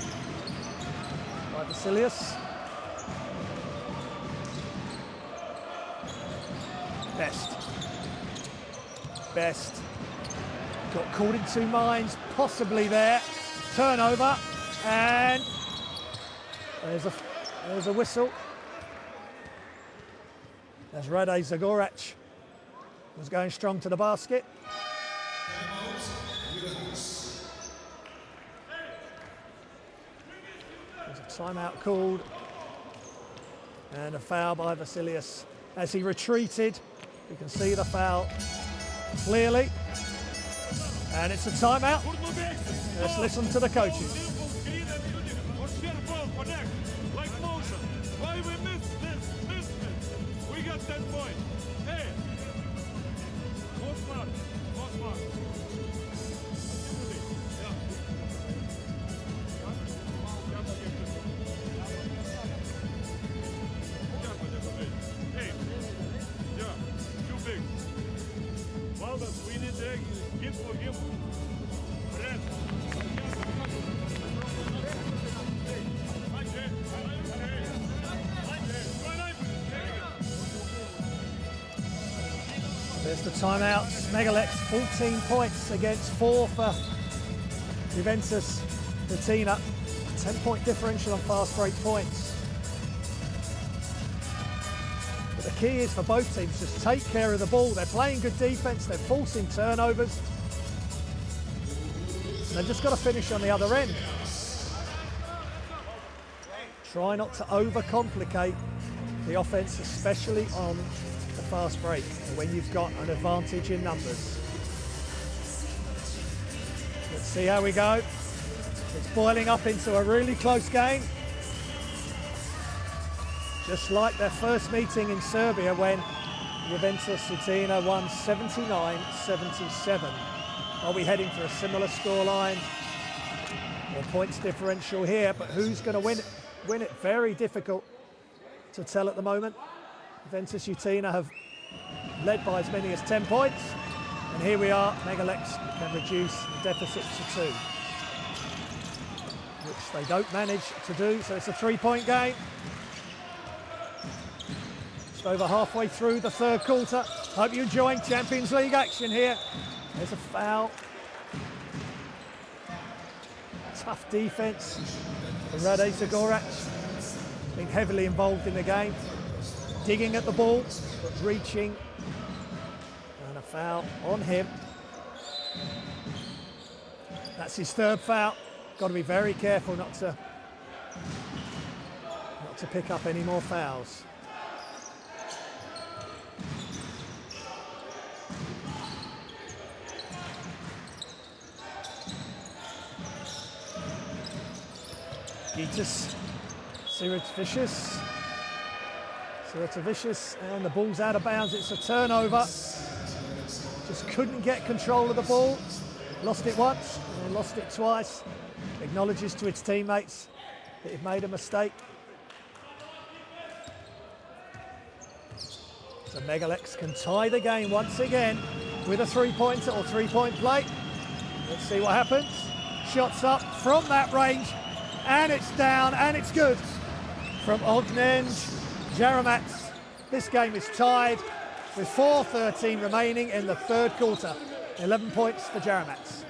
by Vasilius. Best. Got caught in two minds, possibly there. Turnover, and there's a whistle. As Rade Zagorac was going strong to the basket. There's a timeout called. And a foul by Vasilius. As he retreated, you can see the foul clearly. And it's a timeout. Let's listen to the coaches. Why we missed this? We got 10 points. Hey! More smart. Hey! Yeah, too big. Valdas, we need to give for him. Red. There's the timeouts. Mega Leks 14 points against 4 for Juventus Utena. 10-point differential on fast break points. But the key is for both teams, just take care of the ball. They're playing good defence, they're forcing turnovers. They've just got to finish on the other end. Try not to overcomplicate the offence, especially on the fast break, when you've got an advantage in numbers. Let's see how we go. It's boiling up into a really close game. Just like their first meeting in Serbia when Juventus Utena won 79-77. Are we heading for a similar scoreline? More points differential here, but who's going to win it? Very difficult to tell at the moment. Juventus Utena have led by as many as 10 points. And here we are, Mega Leks can reduce the deficit to 2. Which they don't manage to do, so it's a 3-point game. Just over halfway through the third quarter. Hope you're enjoying Champions League action here. There's a foul. Tough defence for Rade Zagorac. Been heavily involved in the game. Digging at the ball, but reaching. And a foul on him. That's his third foul. Got to be very careful not to pick up any more fouls. Gitas, Sirotavicius, and the ball's out of bounds. It's a turnover. Just couldn't get control of the ball. Lost it once and lost it twice. Acknowledges to its teammates that he'd made a mistake. So Mega Leks can tie the game once again with a 3-pointer or 3-point play. Let's see what happens. Shots up from that range, and it's down, and it's good from Ognjen Jaramats. This game is tied with 4:13 remaining in the third quarter. 11 points for Jaramats.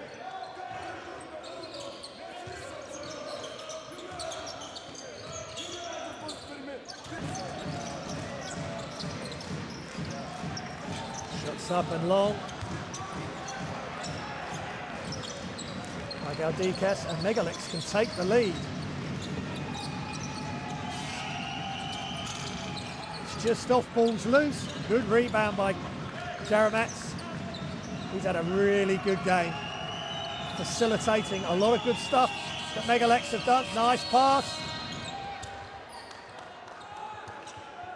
Shots up and long. Galdikas and Mega Leks can take the lead. It's just off, balls loose. Good rebound by Jaramats. He's had a really good game. Facilitating a lot of good stuff that Mega Leks have done. Nice pass.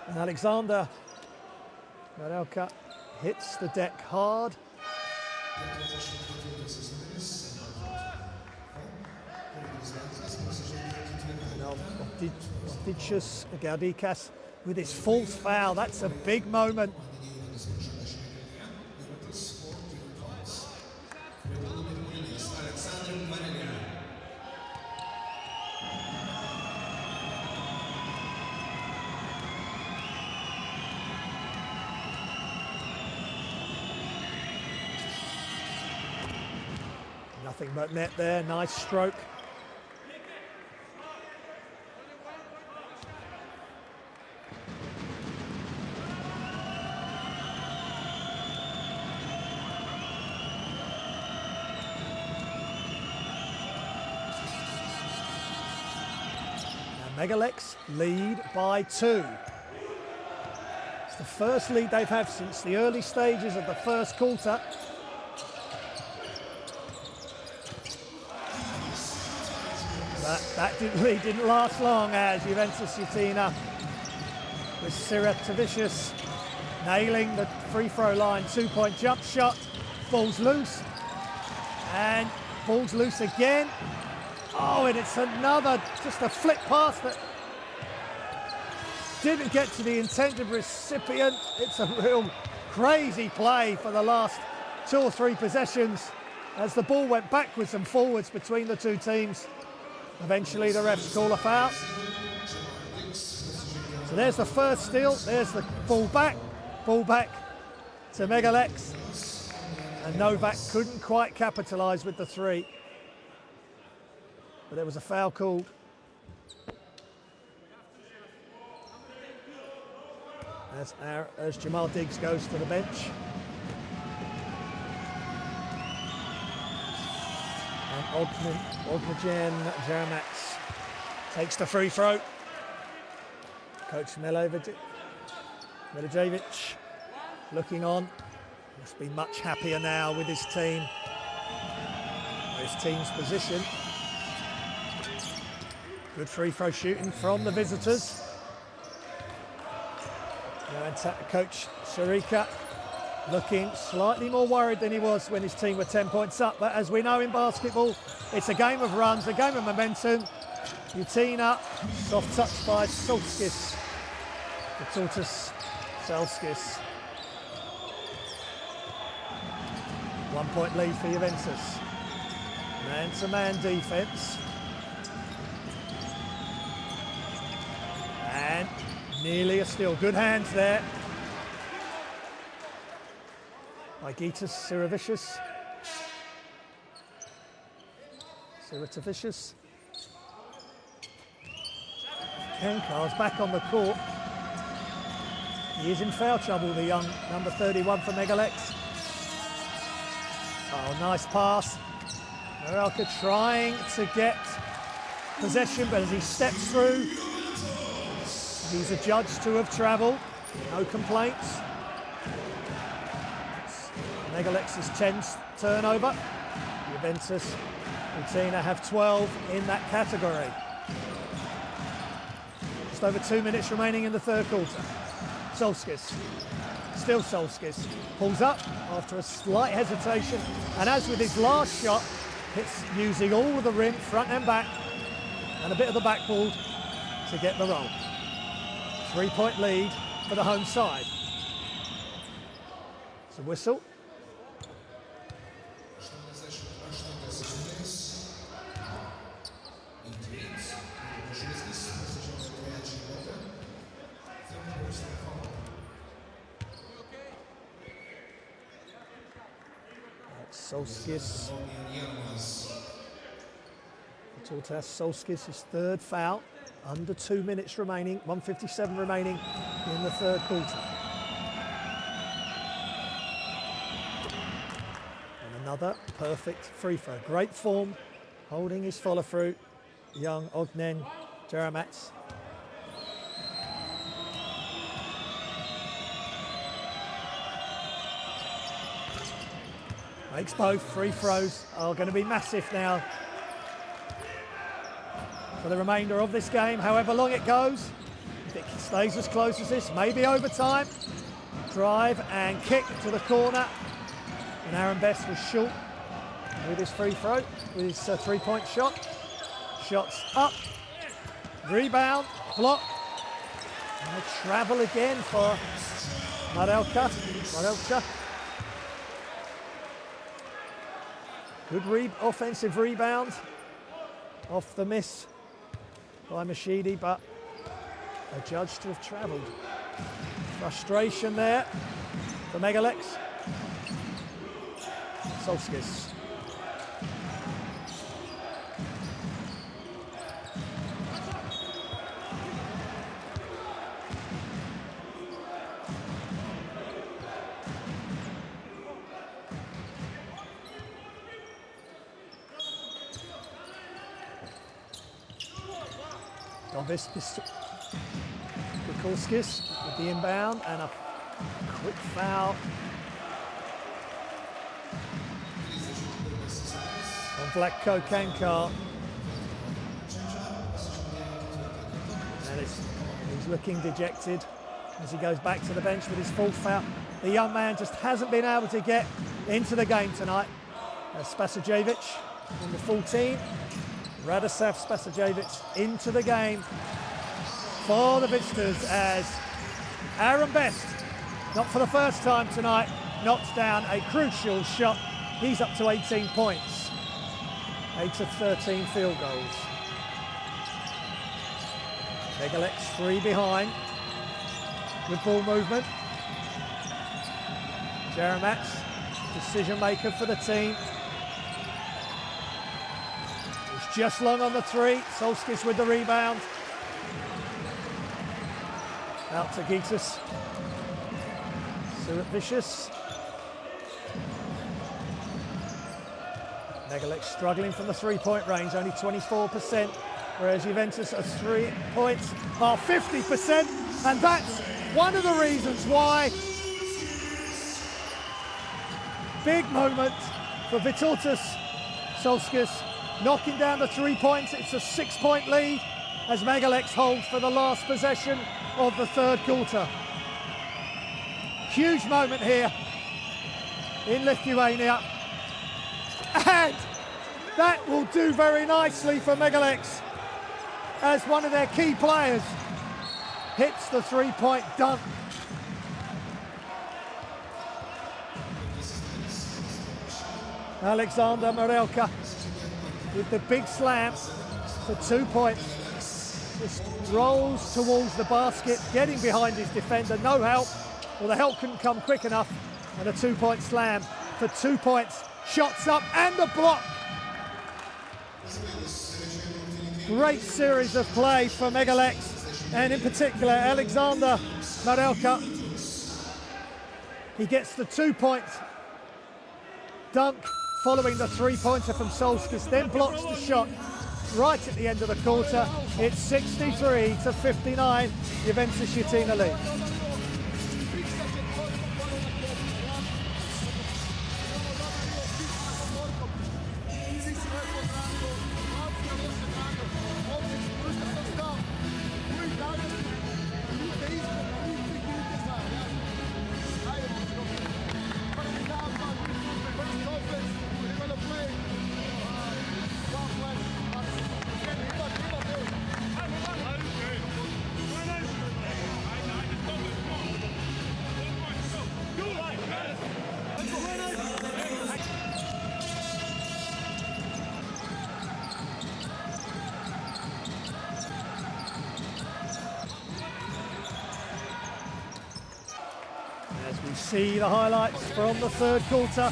And Alexander Marelka hits the deck hard. Dicius Galdikas with his false foul. That's a big moment. Nothing but net there. Nice stroke. Mega Leks lead by 2. It's the first lead they've had since the early stages of the first quarter. But that lead didn't last long as Juventus Utena with Sirotavicius nailing the free throw line. 2-point jump shot. Ball's loose. And ball's loose again. Oh, and it's another, just a flick pass that didn't get to the intended recipient. It's a real crazy play for the last 2 or 3 possessions as the ball went backwards and forwards between the two teams. Eventually the refs call a foul. So there's the first steal, there's the ball back to Mega Leks. And Novak couldn't quite capitalise with the 3. But there was a foul called. as Jamal Diggs goes to the bench. And Ognajen Jaramats takes the free throw. Coach Milijevic looking on. Must be much happier now with his team. His team's position. Good free throw shooting from the visitors. Coach Sharika looking slightly more worried than he was when his team were 10 points up. But as we know in basketball, it's a game of runs, a game of momentum. Utena, soft touch by Solskis. The tortoise, Solskis. 1 point lead for Juventus. Man-to-man defense. And nearly a steal. Good hands there by Gitas Siravicius. Kankar's back on the court. He is in foul trouble, the young number 31 for Mega Leks. Oh, nice pass. Arelka trying to get possession, but as he steps through, he's adjudged to have travelled. No complaints. Mega Leks' 10th turnover. Juventus Utena have 12 in that category. Just over 2 minutes remaining in the third quarter. Solskis, still Solskis, pulls up after a slight hesitation, and as with his last shot, it's using all of the rim, front and back, and a bit of the backboard to get the roll. 3 point lead for the home side. It's a whistle. Solskis. Tortas Solskis' third foul. Under 2 minutes remaining, 1:57 remaining in the third quarter. And another perfect free throw. Great form, holding his follow through. Young Ognen Jaramats. Makes both. Free throws are going to be massive now for the remainder of this game, however long it goes. If it stays as close as this, maybe overtime. Drive and kick to the corner. And Aaron Best was short with his free throw, with his three-point shot. Shots up. Rebound. Block. And a travel again for Marelka. Good offensive rebound off the miss by Mashidi, but adjudged to have travelled. Frustration there for Mega Leks. Solskis. Dovis Bukulskis with the inbound and a quick foul on Vlatko Kankar. And he's looking dejected as he goes back to the bench with his fourth foul. The young man just hasn't been able to get into the game tonight. Spasajevic in the 14. Radoslav Spasajevic into the game for the visitors as Aaron Best, not for the first time tonight, knocks down a crucial shot. He's up to 18 points, 8 of 13 field goals. Mega Leks 3 behind. Good ball movement. Jaramats, decision maker for the team. Just long on the three. Solskis with the rebound. Out to Gitas Vicious. Mega Leks struggling from the three-point range, only 24%, whereas Juventus at 3 points are 50%, and that's one of the reasons why. Big moment for Vytautas Solskis, knocking down the 3 points. It's a 6-point lead as Mega Leks holds for the last possession of the third quarter. Huge moment here in Lithuania. And that will do very nicely for Mega Leks as one of their key players hits the three-point dunk. Alexander Marelka with the big slam for 2 points. Just rolls towards the basket, getting behind his defender, no help. Well, the help couldn't come quick enough, and a 2-point slam for 2 points. Shots up and the block. Great series of play for Mega Leks, and in particular Alexander Marelka. He gets the 2-point dunk following the 3-pointer from Solskis, then blocks the shot right at the end of the quarter. It's 63-59, Juventus Utena lead. As we see the highlights from the third quarter.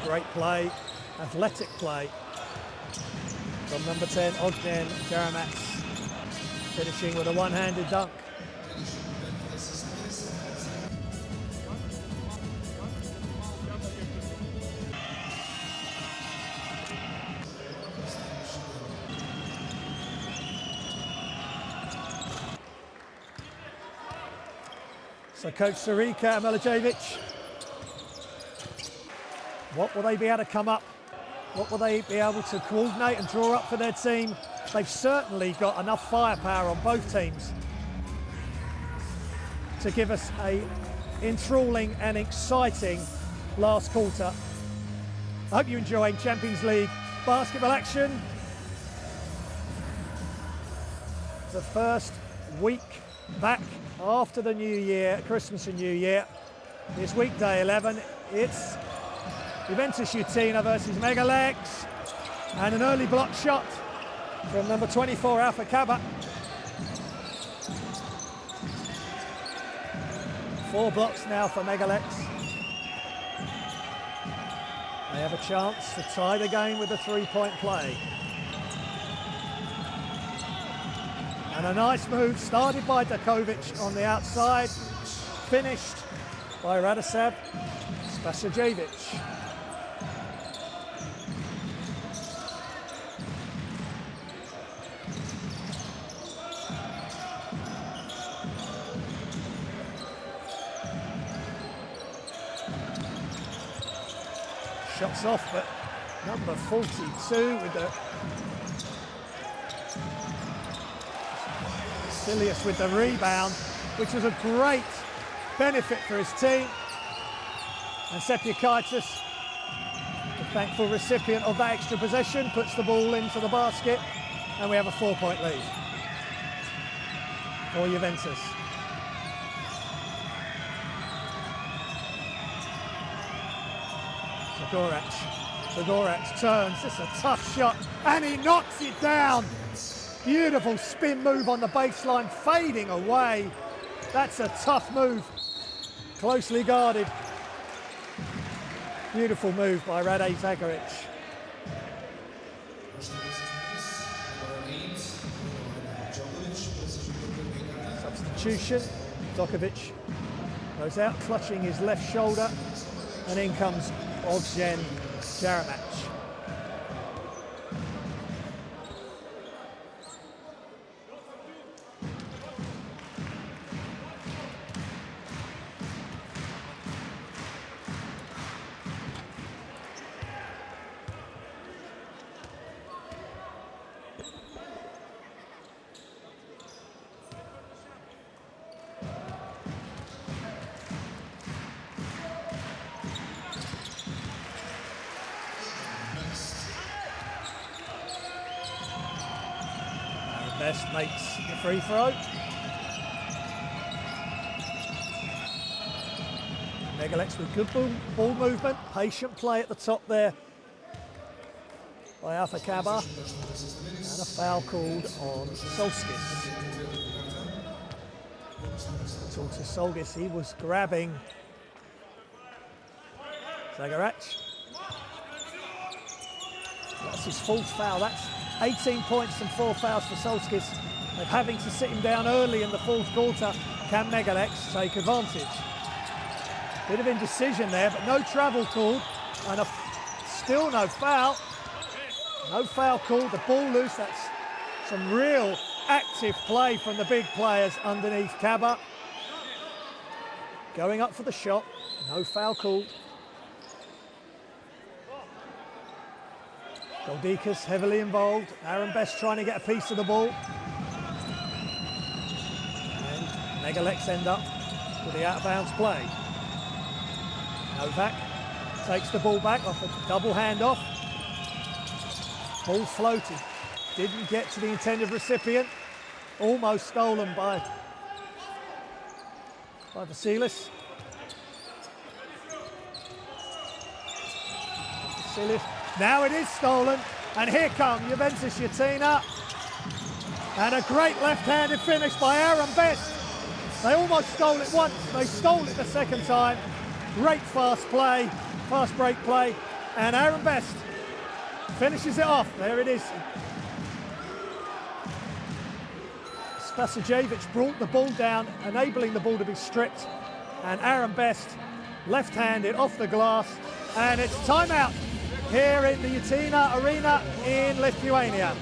Great play, athletic play from number 10, Ogden Jaramats, finishing with a one-handed dunk. So Coach Sarika Milicevic, what will they be able to come up? What will they be able to coordinate and draw up for their team? They've certainly got enough firepower on both teams to give us a enthralling and exciting last quarter. I hope you're enjoying Champions League basketball action. The first week back after the New Year, Christmas and New Year. It's weekday 11. It's Juventus Utena versus Mega Leks, and an early block shot from number 24, Alpha Kaba. 4 blocks now for Mega Leks. They have a chance to tie the game with a 3-point play. And a nice move started by Dakovic on the outside, finished by Radosav Spasajevic. Shots off, but number 42 with the Silius with the rebound, which was a great benefit for his team. And Sepiakaitis, the thankful recipient of that extra possession, puts the ball into the basket, and we have a 4-point lead for Juventus. Zagorac turns, it's a tough shot, and he knocks it down. Beautiful spin move on the baseline, fading away. That's a tough move, closely guarded. Beautiful move by Rade Zagoric. substitution. Dokovic goes out, clutching his left shoulder, and in comes Ogzhen Jaramac. Best makes the free throw. Mega Leks with good ball movement, patient play at the top there by Alpha Kaba, and a foul called on Solskis. Talk to Solskis, he was grabbing Zagarac. That's his fourth foul. That's 18 points and 4 fouls for Solskis. They're having to sit him down early in the fourth quarter. Can Mega Leks take advantage? Bit of indecision there, but no travel called, and still no foul. No foul called, the ball loose. That's some real active play from the big players underneath Kaba. Going up for the shot, no foul called. Goldikas heavily involved. Aaron Best trying to get a piece of the ball. And Mega Leks end up with the out-of-bounds play. Novak takes the ball back off a double handoff. Ball floated. Didn't get to the intended recipient. Almost stolen by Vasilis. Now it is stolen, and here come Juventus Utena. And a great left-handed finish by Aaron Best. They almost stole it once, they stole it the second time. Great fast play, fast break play, and Aaron Best finishes it off. There it is. Spasajevic brought the ball down, enabling the ball to be stripped, and Aaron Best left-handed off the glass, and it's timeout here in the Utena Arena in Lithuania.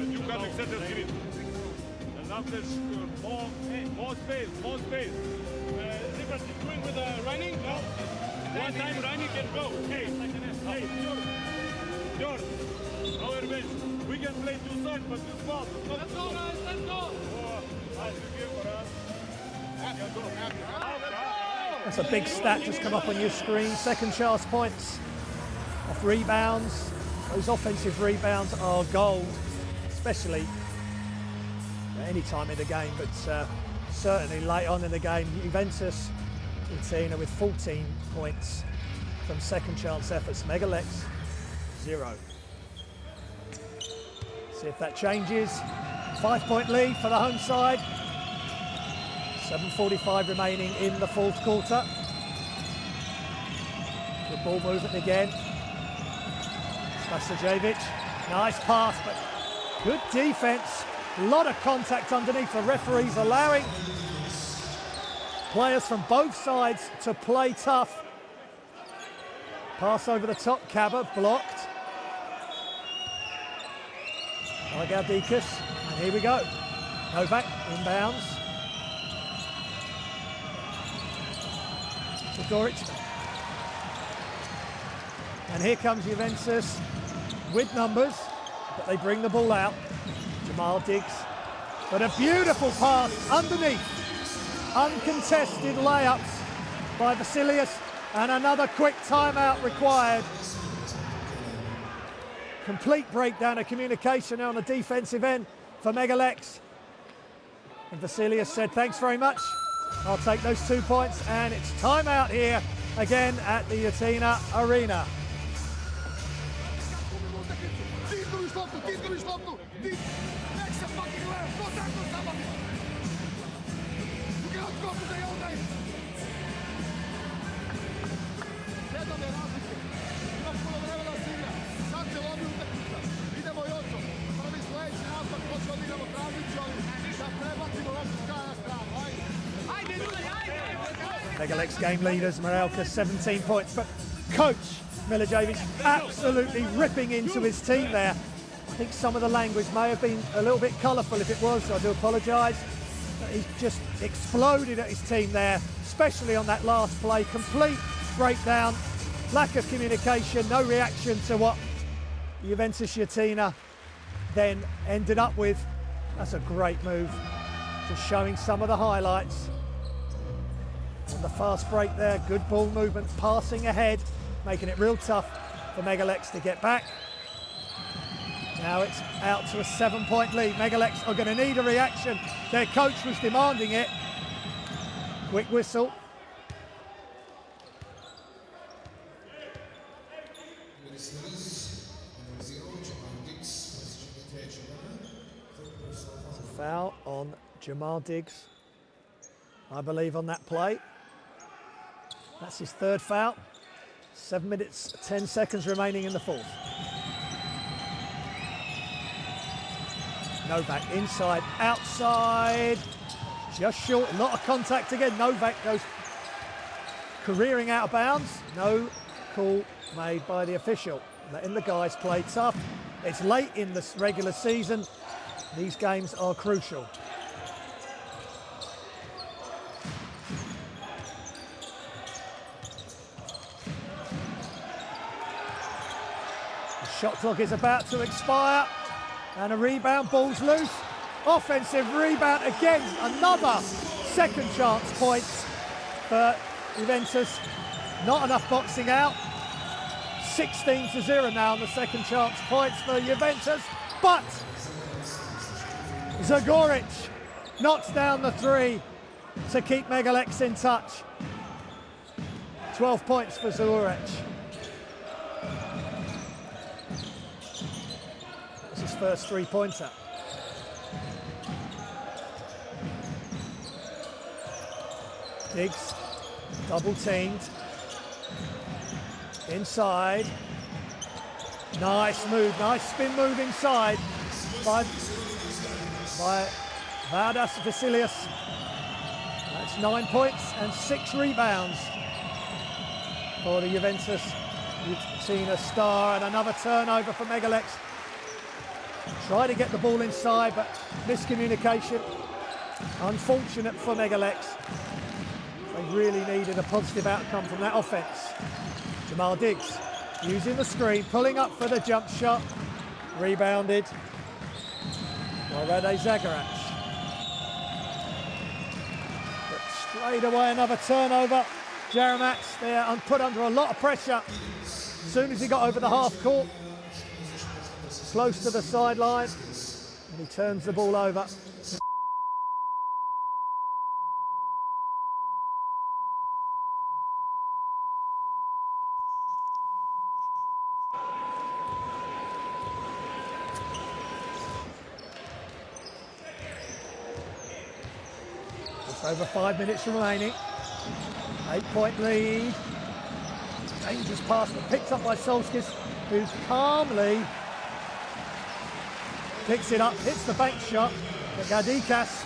You can accept the screen. And after more space. Zipper is doing with the running. No. One time running can go. Hey, George. Our bench. We can play two sides, but this ball. Let's go, guys. Let's go. That's a big stat just come up on your screen. Second chance points off rebounds. Those offensive rebounds are gold, especially at any time in the game, but certainly late on in the game. Juventus Utena with 14 points from second chance efforts. Mega Leks 0. See if that changes. 5-point lead for the home side. 7:45 remaining in the fourth quarter. Good ball movement again. Spasajevic, nice pass, but good defense. A lot of contact underneath. The referees allowing players from both sides to play tough. Pass over the top, Kaba blocked. Goldikas, and here we go. Novak inbounds. Goric. And here comes Juventus with numbers, but they bring the ball out. Jamal Diggs, but a beautiful pass underneath. Uncontested layup by Vasilius, and another quick timeout required. Complete breakdown of communication on the defensive end for Mega Leks. And Vasilius said, thanks very much. I'll take those 2 points, and it's timeout here again at the Utena Arena. Ti izgubiš loptu, ti next se fucking left, kontaktno sa mnom. You cannot go to the all day. 7 je razlike. Ima puno vremena da se igra. Sad se lomi utakmica. Idemo Joco. Prvi sljedeći nastavak, hoće odigramo tranziciju, ali da prebacimo loptu s kraja na stranu. Ajde, ljudi, ajde! Mega Leks game leaders, Morelka 17 points, but coach Milijevic absolutely ripping into his team there. I think some of the language may have been a little bit colourful. If it was, I do apologise. He's just exploded at his team there, especially on that last play. Complete breakdown, lack of communication, no reaction to what Juventus Utena then ended up with. That's a great move. Just showing some of the highlights. On the fast break there, good ball movement, passing ahead, making it real tough for Mega Leks to get back. Now it's out to a 7-point lead. Mega Leks are going to need a reaction. Their coach was demanding it. Quick whistle. It's a foul on Jamal Diggs, I believe, on that play. That's his third foul. 7 minutes, 10 seconds remaining in the fourth. Novak inside, outside, just short, a lot of contact again. Novak goes careering out of bounds. No call made by the official. Letting the guys play tough. It's late in the regular season. These games are crucial. The shot clock is about to expire. And a rebound, ball's loose. Offensive rebound again, another second chance points for Juventus. Not enough boxing out. 16-0 now on the second chance points for Juventus. But Zagoric knocks down the three to keep Mega Leks in touch. 12 points for Zagoric. His first three-pointer. Diggs, double-teamed. Inside. Nice move, nice spin move inside by Valdas Vasilius. That's 9 points and 6 rebounds for the Juventus Utena star, and another turnover for Mega Leks. Try to get the ball inside, but miscommunication. Unfortunate for Mega Leks. They really needed a positive outcome from that offense. Jamal Diggs using the screen, pulling up for the jump shot. Rebounded by Rade Zagoric. But straight away another turnover. Jaramatz there put under a lot of pressure as soon as he got over the half court. Close to the sideline, and he turns the ball over. Just over 5 minutes remaining. 8-point lead. Dangerous pass, but picked up by Solskis, who calmly picks it up, hits the bank shot, but Gadikas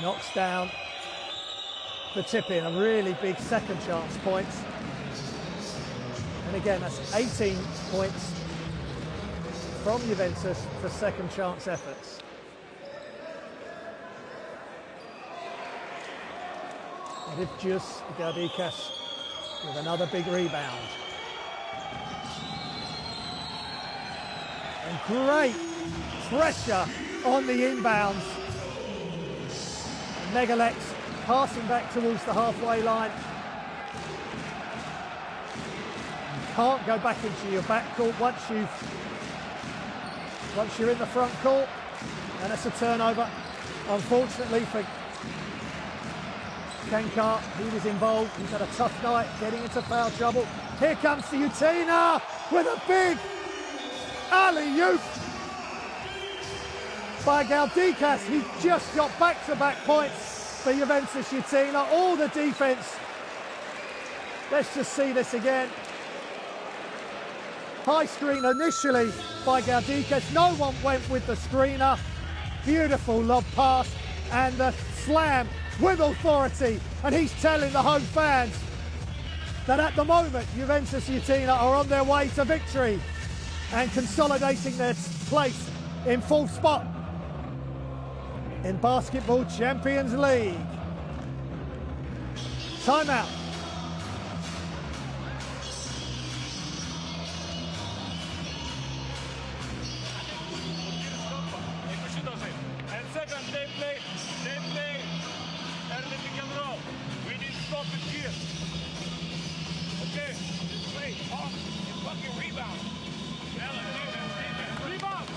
knocks down the tip-in, a really big second chance points. And again, that's 18 points from Juventus for second chance efforts. And Ivjus Gadikas with another big rebound. And great pressure on the inbounds. Mega Leks passing back towards the halfway line. You can't go back into your backcourt once you're in the front court, and it's a turnover. Unfortunately for Kankar, he was involved. He's had a tough night getting into foul trouble. Here comes the Utena with a big alley-oop by Galdikas. He just got back-to-back points for Juventus Utena. All the defence. Let's just see this again. High screen initially by Galdikas. No one went with the screener. Beautiful lob pass and the slam with authority. And he's telling the home fans that at the moment Juventus Utena are on their way to victory and consolidating their place in fourth spot in Basketball Champions League. Timeout. And second, they play early pick and roll. We need to stop it here. Okay? Play off and fucking rebound. Rebound!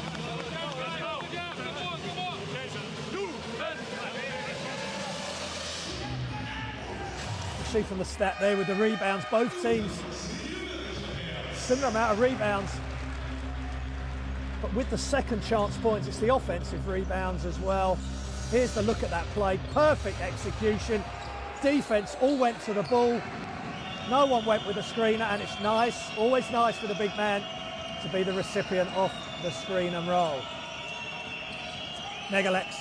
See from the stat there with the rebounds, both teams similar amount of rebounds, but with the second chance points, it's the offensive rebounds as well. Here's the look at that play, perfect execution, defense all went to the ball, no one went with a screener, and it's nice, always nice for the big man to be the recipient of the screen and roll. Mega Leks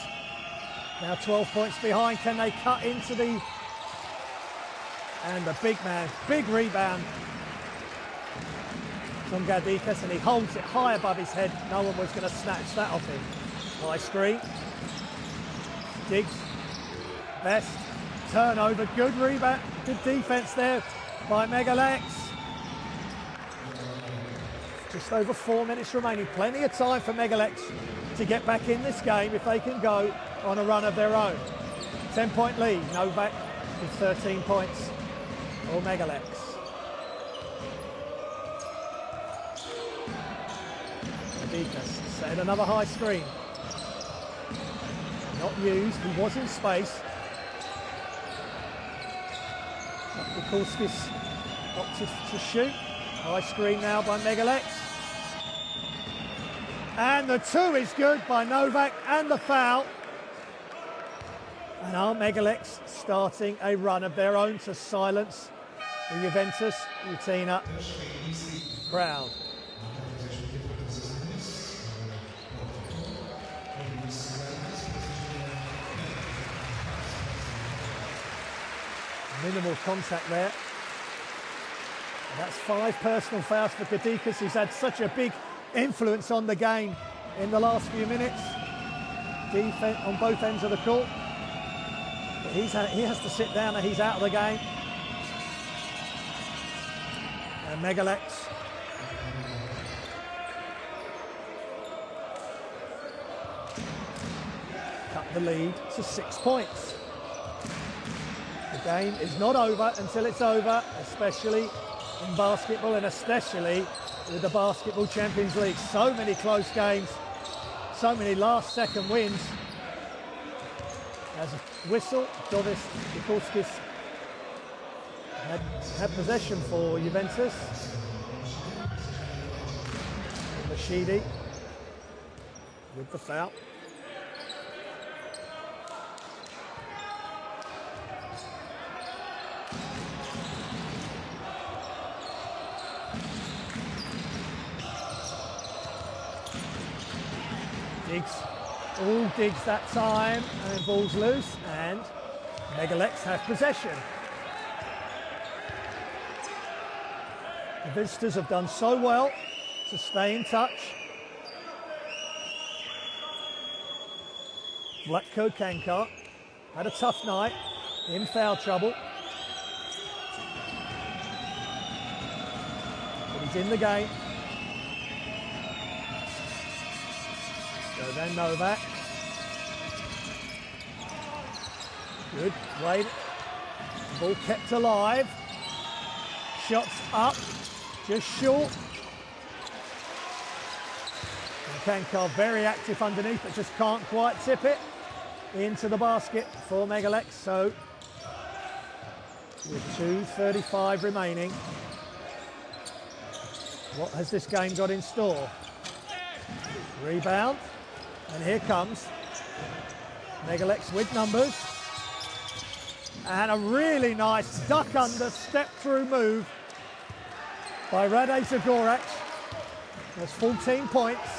now 12 points behind. Can they cut into the... And the big man, big rebound from Galdikas, and he holds it high above his head. No one was going to snatch that off him. High screen. Diggs. Best. Turnover. Good rebound. Good defense there by Mega Leks. Just over 4 minutes remaining. Plenty of time for Mega Leks to get back in this game if they can go on a run of their own. 10-point lead. Novak with 13 points. Or Mega Leks. Galdikas set another high screen. Not used, he was in space. Mikulskis opted to shoot. High screen now by Mega Leks. And the two is good by Novak, and the foul. And are Mega Leks starting a run of their own to silence the Juventus Utena crowd. Minimal contact there. That's 5 personal fouls for Galdikas, who's had such a big influence on the game in the last few minutes. Defense on both ends of the court. But he has to sit down and he's out of the game. And Mega Leks cut the lead to 6 points. The game is not over until it's over, especially in basketball and especially with the Basketball Champions League. So many close games, so many last-second wins. As a whistle, Jovis Mikulskis had possession for Juventus. Mashidi with the foul. Diggs, all Diggs that time, and ball's loose, and Mega Leks have possession. The visitors have done so well to stay in touch. Vlatko Kankar had a tough night, in foul trouble. But he's in the game. So then Novak. Good, Wade. Ball kept alive. Shots up, just short. And Kankar very active underneath, but just can't quite tip it into the basket for Mega Leks. So with 2:35 remaining. What has this game got in store? Rebound, and here comes Mega Leks with numbers. And a really nice duck under, step through move by Rade Zagorac. That's 14 points,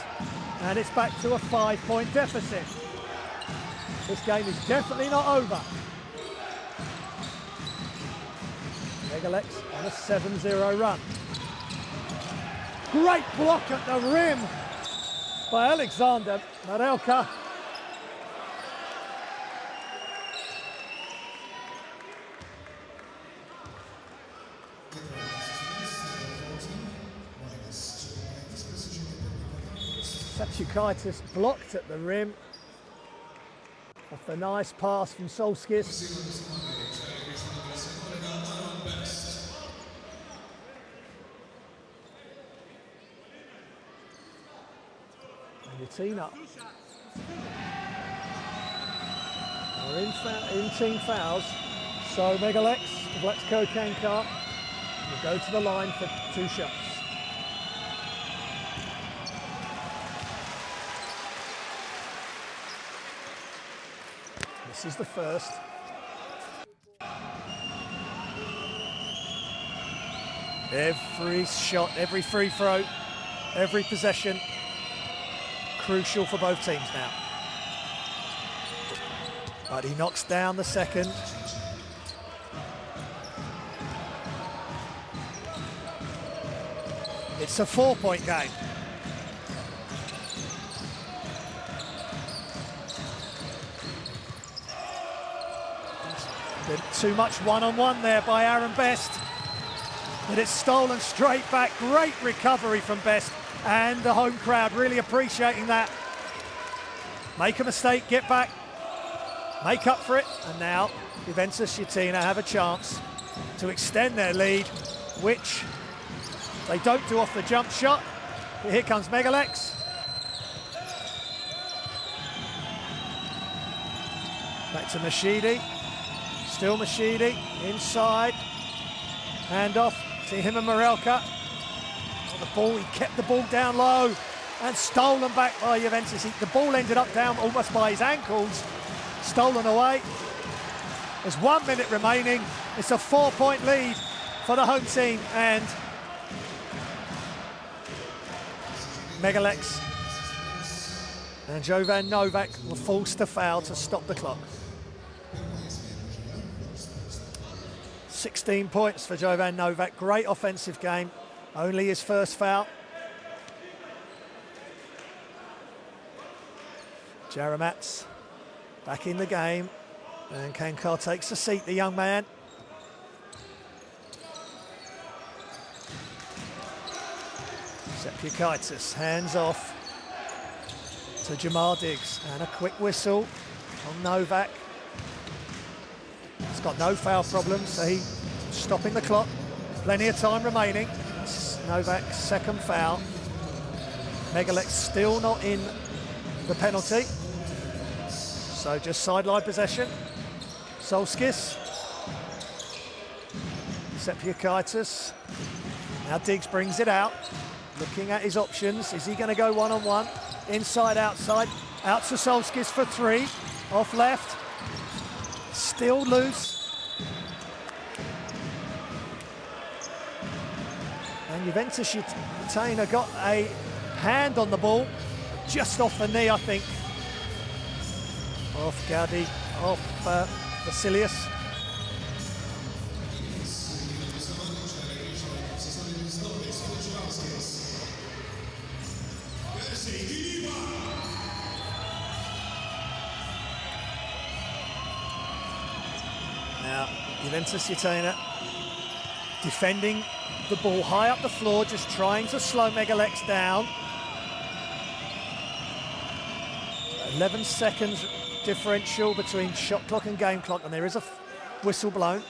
and it's back to a 5-point deficit. This game is definitely not over. Mega Leks on a 7-0 run. Great block at the rim by Alexander Marelka. Septukaitis blocked at the rim off the nice pass from Solskis. And Utena are in team fouls, so Mega Leks, Vlatko Kankar will go to the line for 2 shots. This is the first. Every shot, every free throw, every possession, crucial for both teams now. But he knocks down the second. It's a 4-point game. Too much one-on-one there by Aaron Best, but it's stolen straight back. Great recovery from Best, and the home crowd really appreciating that. Make a mistake, get back, make up for it, and now Juventus Utena have a chance to extend their lead, which they don't do off the jump shot. But here comes Mega Leks. Back to Mashidi. Still Mashidi, inside, hand off to him and Marelka. On the ball, he kept the ball down low and stolen back by Juventus. The ball ended up down almost by his ankles, stolen away. There's 1 minute remaining. It's a 4-point lead for the home team, and Mega Leks and Jovan Novak were forced to foul to stop the clock. 16 points for Jovan Novak, great offensive game, only his first foul. Jaramats back in the game, and Kankar takes a seat, the young man. Septukaitis hands off to Jamal Diggs, and a quick whistle on Novak. He's got no foul problems, so he's stopping the clock. Plenty of time remaining. This is Novak's second foul. Mega Leks still not in the penalty, so just sideline possession. Solskis. Septukaitis. Now Diggs brings it out, looking at his options. Is he going to go one-on-one? Inside, outside. Out to Solskis for 3. Off left. Still loose. And Juventus Utena got a hand on the ball, just off the knee, I think, off Gaudi, off Vasilius. Now, Juventus Utena defending the ball high up the floor, just trying to slow Mega Leks down. 11 seconds differential between shot clock and game clock, and there is a whistle blown.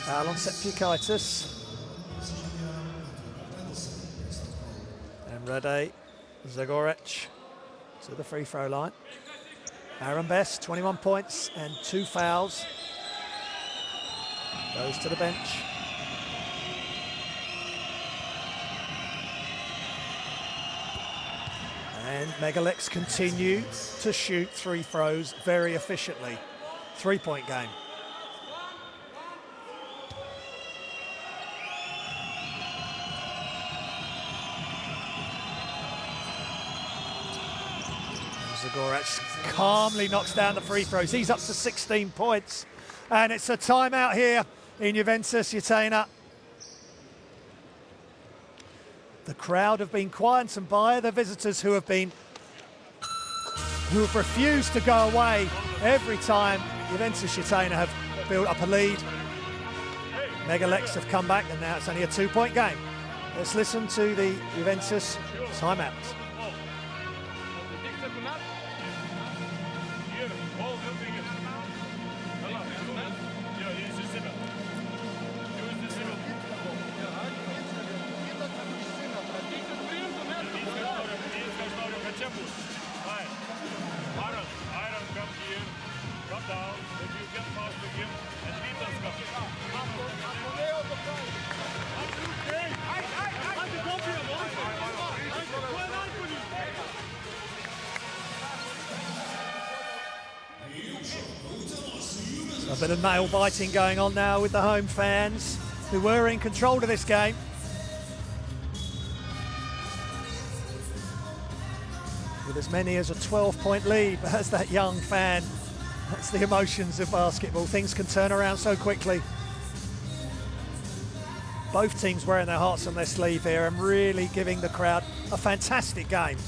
Foul on Septukaitis. And Rade Zagorac to the free throw line. Aaron Best, 21 points and 2 fouls. Goes to the bench. And Mega Leks continue to shoot 3 throws very efficiently. 3-point game. Zagorac calmly knocks down the free throws. He's up to 16 points. And it's a timeout here in Juventus Utena. The crowd have been quietened by the visitors who have refused to go away every time Juventus Utena have built up a lead. Mega Leks have come back and now it's only a 2-point game. Let's listen to the Juventus timeout. A bit of nail biting going on now with the home fans who were in control of this game. With as many as a 12-point lead, but as that young fan, that's the emotions of basketball. Things can turn around so quickly. Both teams wearing their hearts on their sleeve here and really giving the crowd a fantastic game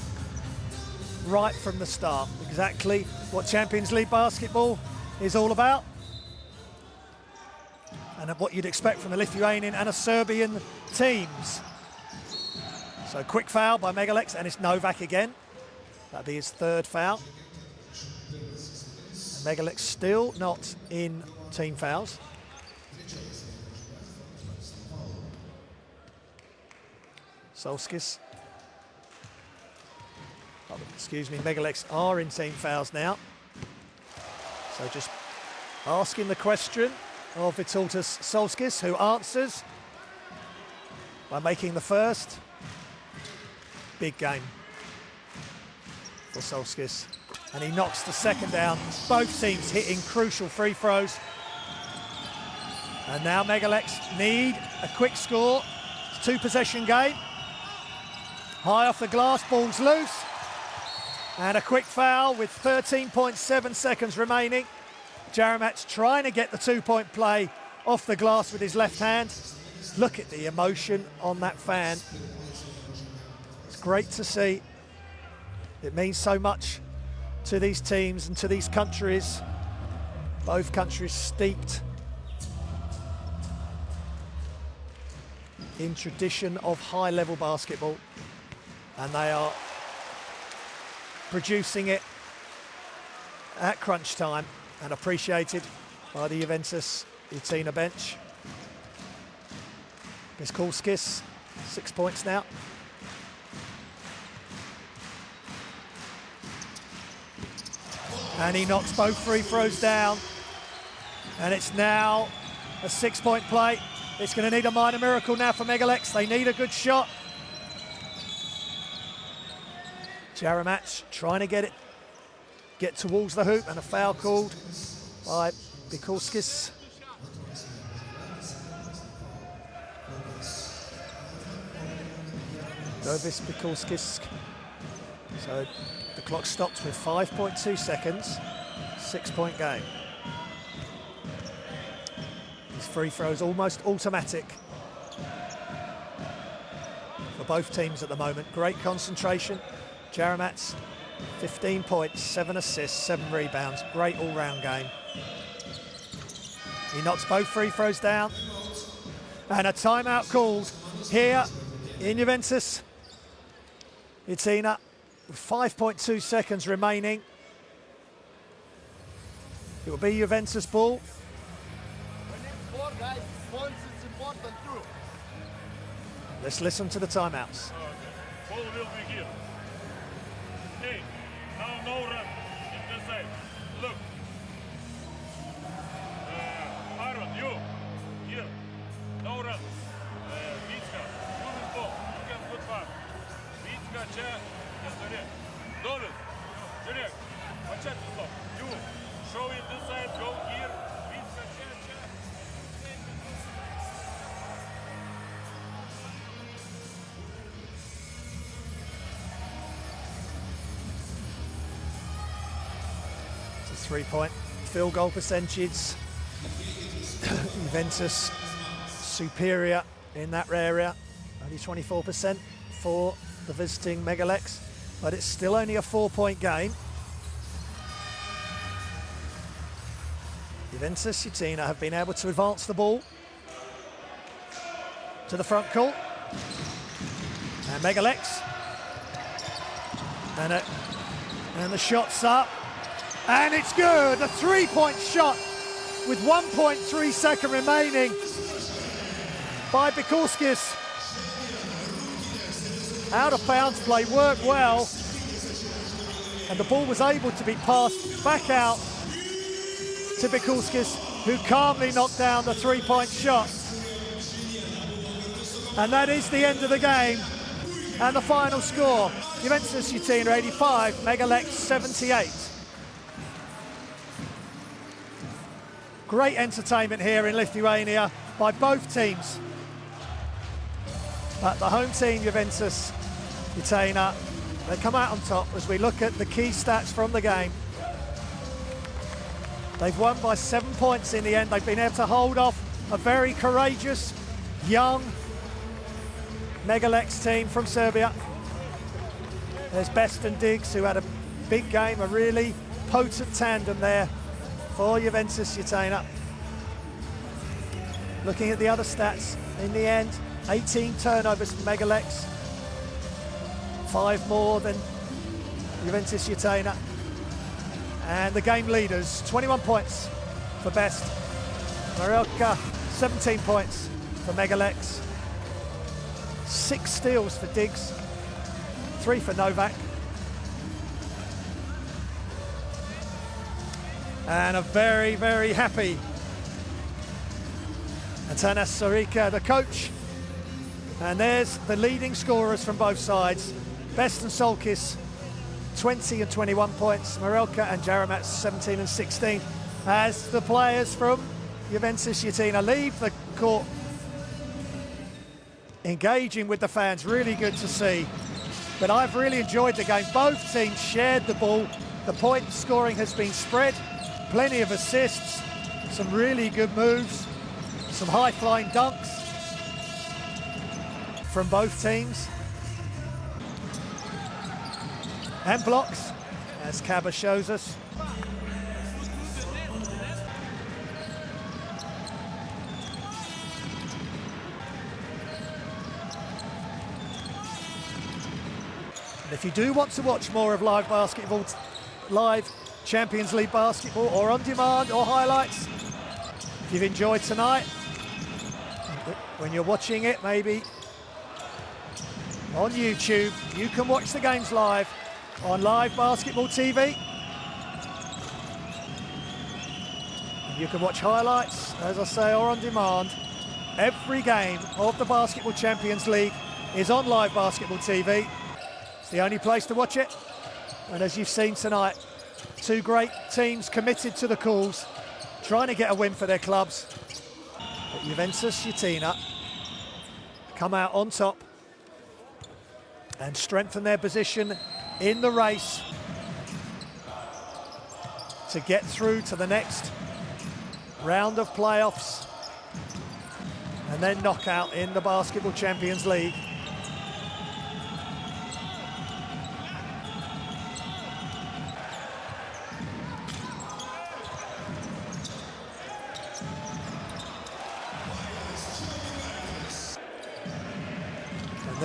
right from the start. Exactly what Champions League basketball is all about. And what you'd expect from the Lithuanian and a Serbian teams. So quick foul by Mega Leks, and it's Novak again. That'd be his 3rd foul. And Mega Leks still not in team fouls. Solskis. Oh, excuse me, Mega Leks are in team fouls now. So just asking the question of Vytautas Solskis, who answers by making the first. Big game for Solskis. And he knocks the second down. Both teams hitting crucial free throws. And now Mega Leks need a quick score. It's a 2-possession game. High off the glass, ball's loose. And a quick foul with 13.7 seconds remaining. Jaramat's trying to get the 2-point play off the glass with his left hand. Look at the emotion on that fan. It's great to see. It means so much to these teams and to these countries. Both countries steeped in tradition of high-level basketball. And they are producing it at crunch time and appreciated by the Juventus Utena bench. Piskulskis, 6 points now. And he knocks both free throws down. And it's now a 6-point play. It's going to need a minor miracle now for Mega Leks. They need a good shot. Jaramat trying to get towards the hoop, and a foul called by Piskulskis. Jovis Piskulskis. So the clock stops with 5.2 seconds, 6-point game. His free throws almost automatic for both teams at the moment. Great concentration. Jaramat's 15 points, 7 assists, 7 rebounds. Great all-round game. He knocks both free throws down. And a timeout called here in Juventus Utena with 5.2 seconds remaining. It will be Juventus ball. Let's listen to the timeouts. Ball will be here. Hey, now no run in this side. 3-point field goal percentage. Juventus superior in that area, only 24% for the visiting Mega Leks, but it's still only a 4-point game. Juventus Utena have been able to advance the ball to the front court. And Mega Leks. And the shot's up. And it's good. A 3-point shot with 1.3 seconds remaining by Bikulskis. Out of bounds play worked well. And the ball was able to be passed back out to Bikulskis, who calmly knocked down the 3-point shot. And that is the end of the game. And the final score, Juventus Utena 85, Mega Leks 78. Great entertainment here in Lithuania by both teams. But the home team, Juventus Utena, they come out on top as we look at the key stats from the game. They've won by 7 points in the end. They've been able to hold off a very courageous, young Mega Leks team from Serbia. There's Best and Diggs, who had a big game, a really potent tandem there for Juventus Utena. Looking at the other stats, in the end, 18 turnovers for Mega Leks, 5 more than Juventus Utena. And the game leaders, 21 points for Best. Marelka, 17 points for Mega Leks. 6 steals for Diggs, 3 for Novak. And a very, very happy Atanas Sarika, the coach. And there's the leading scorers from both sides. Best and Solkis, 20 and 21 points. Marelka and Jaramat, 17 and 16. As the players from Juventus Utena leave the court, engaging with the fans, really good to see. But I've really enjoyed the game. Both teams shared the ball. The point scoring has been spread. Plenty of assists, some really good moves, some high-flying dunks from both teams. And blocks, as Kaba shows us. And if you do want to watch more of live basketball, live Champions League basketball, or on demand or highlights, if you've enjoyed tonight, when you're watching it maybe on YouTube, you can watch the games live on Live Basketball TV. You can watch highlights, as I say, or on demand. Every game of the Basketball Champions League is on Live Basketball TV. It's the only place to watch it. And as you've seen tonight, 2 great teams committed to the cause, trying to get a win for their clubs. But Juventus Utena come out on top and strengthen their position in the race to get through to the next round of playoffs and then knockout in the Basketball Champions League.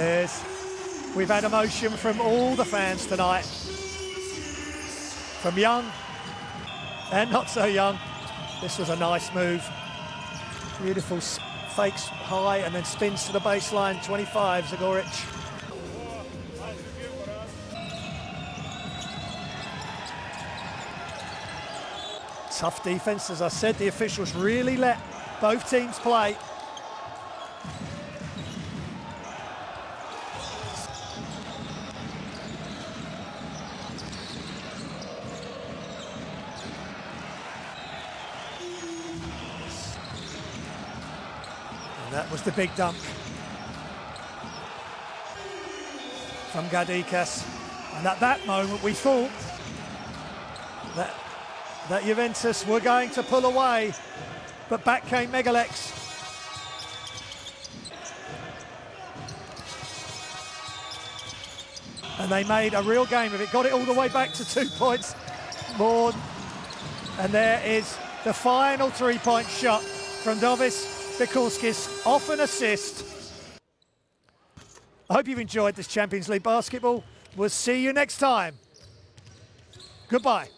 And we've had emotion from all the fans tonight, from young and not so young. This was a nice move. Beautiful fakes high and then spins to the baseline. 25, Zagoric. Tough defense, as I said. The officials really let both teams play. That was the big dunk from Gadikas. And at that moment we thought that that Juventus were going to pull away, but back came Mega Leks. And they made a real game of it, got it all the way back to 2 points more. And there is the final three-point shot from Dovis Bikulskis off an assist. I hope you've enjoyed this Champions League basketball. We'll see you next time. Goodbye.